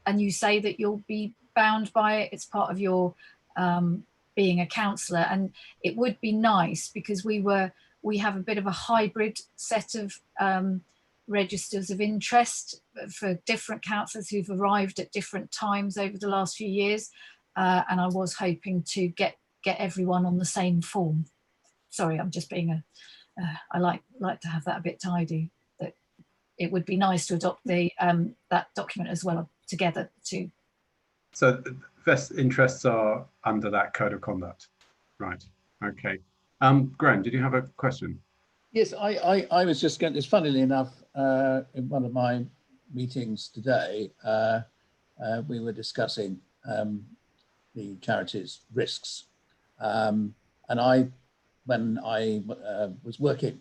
and you say that you'll be bound by it. It's part of your being a councillor, and it would be nice, because we have a bit of a hybrid set of registers of interest for different councillors who've arrived at different times over the last few years, and I was hoping to get everyone on the same form. Sorry, I'm just being I like to have that a bit tidy. That it would be nice to adopt the that document as well together too. So best interests are under that Code of Conduct, right? Okay. Graham, did you have a question? Yes, I was just going, it's funnily enough, in one of my meetings today, we were discussing the charity's risks. And when I was working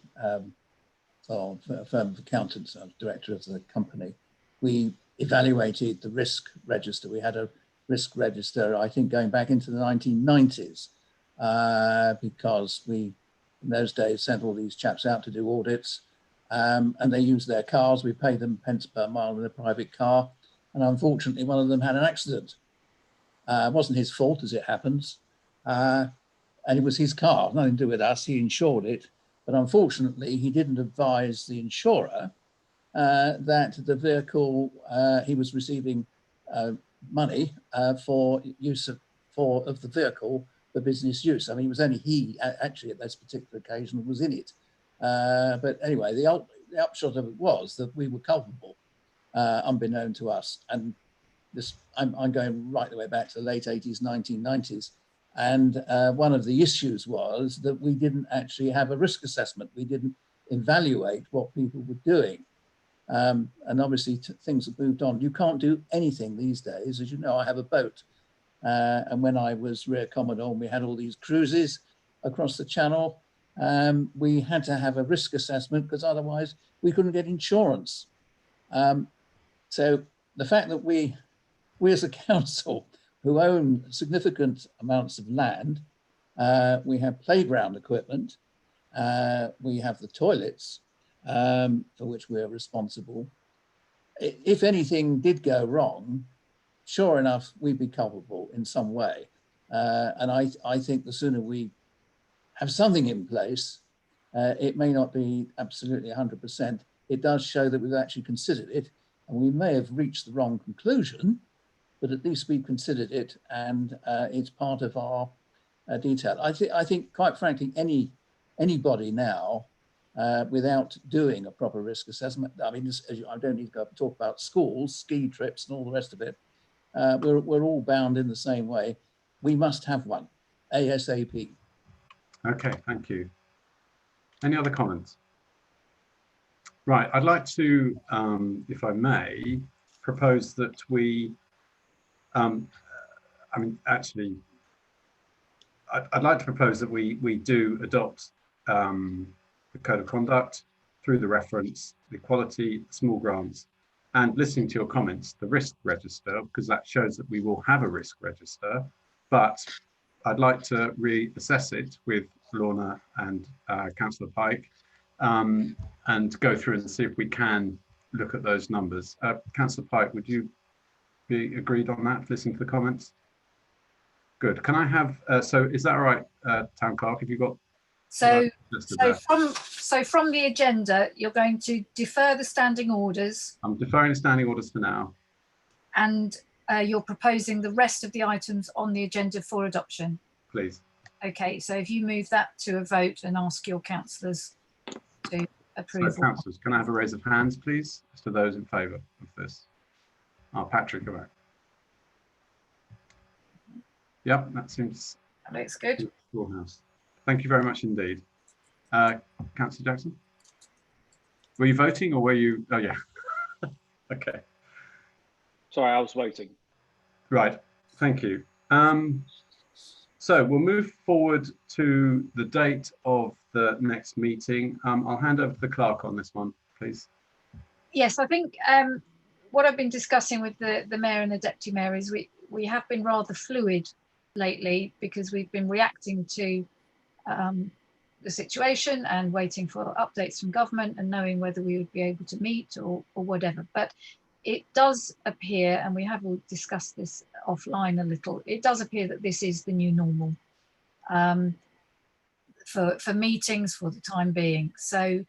for a firm of accountants, I was director of the company, we evaluated the risk register. We had a risk register, I think, going back into the 1990s, because we, in those days, sent all these chaps out to do audits, and they used their cars. We paid them pence per mile in a private car, and unfortunately, one of them had an accident. It wasn't his fault, as it happens, and it was his car, nothing to do with us. He insured it, but unfortunately, he didn't advise the insurer that the vehicle, he was receiving money for use of the vehicle for business use. I mean, it was only he actually at this particular occasion was in it. But anyway, the upshot of it was that we were culpable, unbeknown to us. And this, I'm going right the way back to the late 80s, 1990s. And one of the issues was that we didn't actually have a risk assessment. We didn't evaluate what people were doing. And obviously things have moved on. You can't do anything these days. As you know, I have a boat. And when I was Rear Commodore and we had all these cruises across the channel, we had to have a risk assessment because otherwise we couldn't get insurance. So the fact that we as a council who own significant amounts of land, we have playground equipment, we have the toilets, for which we're responsible. If anything did go wrong, sure enough, we'd be culpable in some way. And I think the sooner we have something in place, it may not be absolutely 100%. It does show that we've actually considered it, and we may have reached the wrong conclusion, but at least we've considered it, and it's part of our detail. I think, quite frankly, anybody now, without doing a proper risk assessment, I mean, I don't need to talk about schools, ski trips and all the rest of it. We're all bound in the same way. We must have one, ASAP. Okay, thank you. Any other comments? Right, I'd like to, if I may, propose that we, I mean, actually, I'd like to propose that we do adopt the Code of Conduct through the reference, the equality, small grants, and listening to your comments, the risk register, because that shows that we will have a risk register, but I'd like to reassess it with Lorna and Councillor Pike, and go through and see if we can look at those numbers. Councillor Pike, would you be agreed on that, listening to the comments? Good. Can I have, so is that all right, Town Clerk, if you've got... So from the agenda, you're going to defer the standing orders. I'm deferring the standing orders for now. And you're proposing the rest of the items on the agenda for adoption. Please. Okay, so if you move that to a vote and ask your councillors to approve. So, councillors, can I have a raise of hands, please, as to those in favour of this? Patrick, go back. Yep, that seems... That looks good. House. Thank you very much indeed. Councillor Jackson? Were you voting or were you... Oh, yeah. Okay. Sorry, I was voting. Right, thank you. So we'll move forward to the date of the next meeting. I'll hand over to the clerk on this one, please. Yes, I think what I've been discussing with the mayor and the deputy mayor is we have been rather fluid lately because we've been reacting to the situation and waiting for updates from government and knowing whether we would be able to meet or whatever. But it does appear, and we have all discussed this offline a little, it does appear that this is the new normal for meetings for the time being. So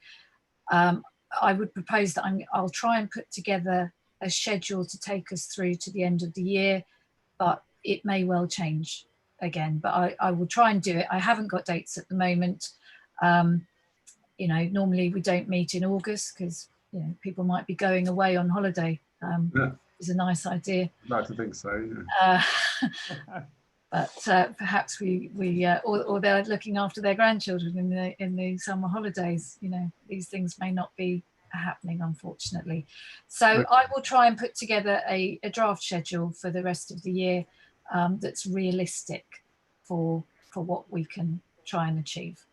I would propose that I'll try and put together a schedule to take us through to the end of the year, but it may well change again, but I will try and do it. I haven't got dates at the moment. You know, normally we don't meet in August because, you know, people might be going away on holiday. Yeah. It's a nice idea. I'd like to think so, yeah. But perhaps or they're looking after their grandchildren in the summer holidays. You know, these things may not be happening, unfortunately. So Okay. I will try and put together a draft schedule for the rest of the year that's realistic for what we can try and achieve.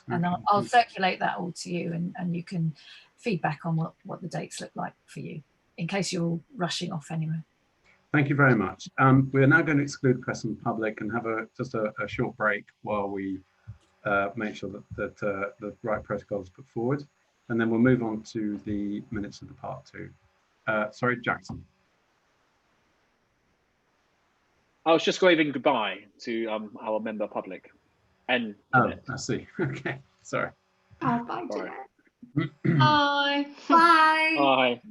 And Okay. I'll circulate that all to you, and you can feedback on what the dates look like for you, in case you're all rushing off anyway. Thank you very much. We are now going to exclude press and public and have just a short break while we make sure that the right protocol is put forward. And then we'll move on to the minutes of the part 2. Sorry, Jackson. I was just waving goodbye to our member public. And oh, I see. Okay, sorry. Oh, bye, Sorry. Jeanette. Bye. Bye. Bye.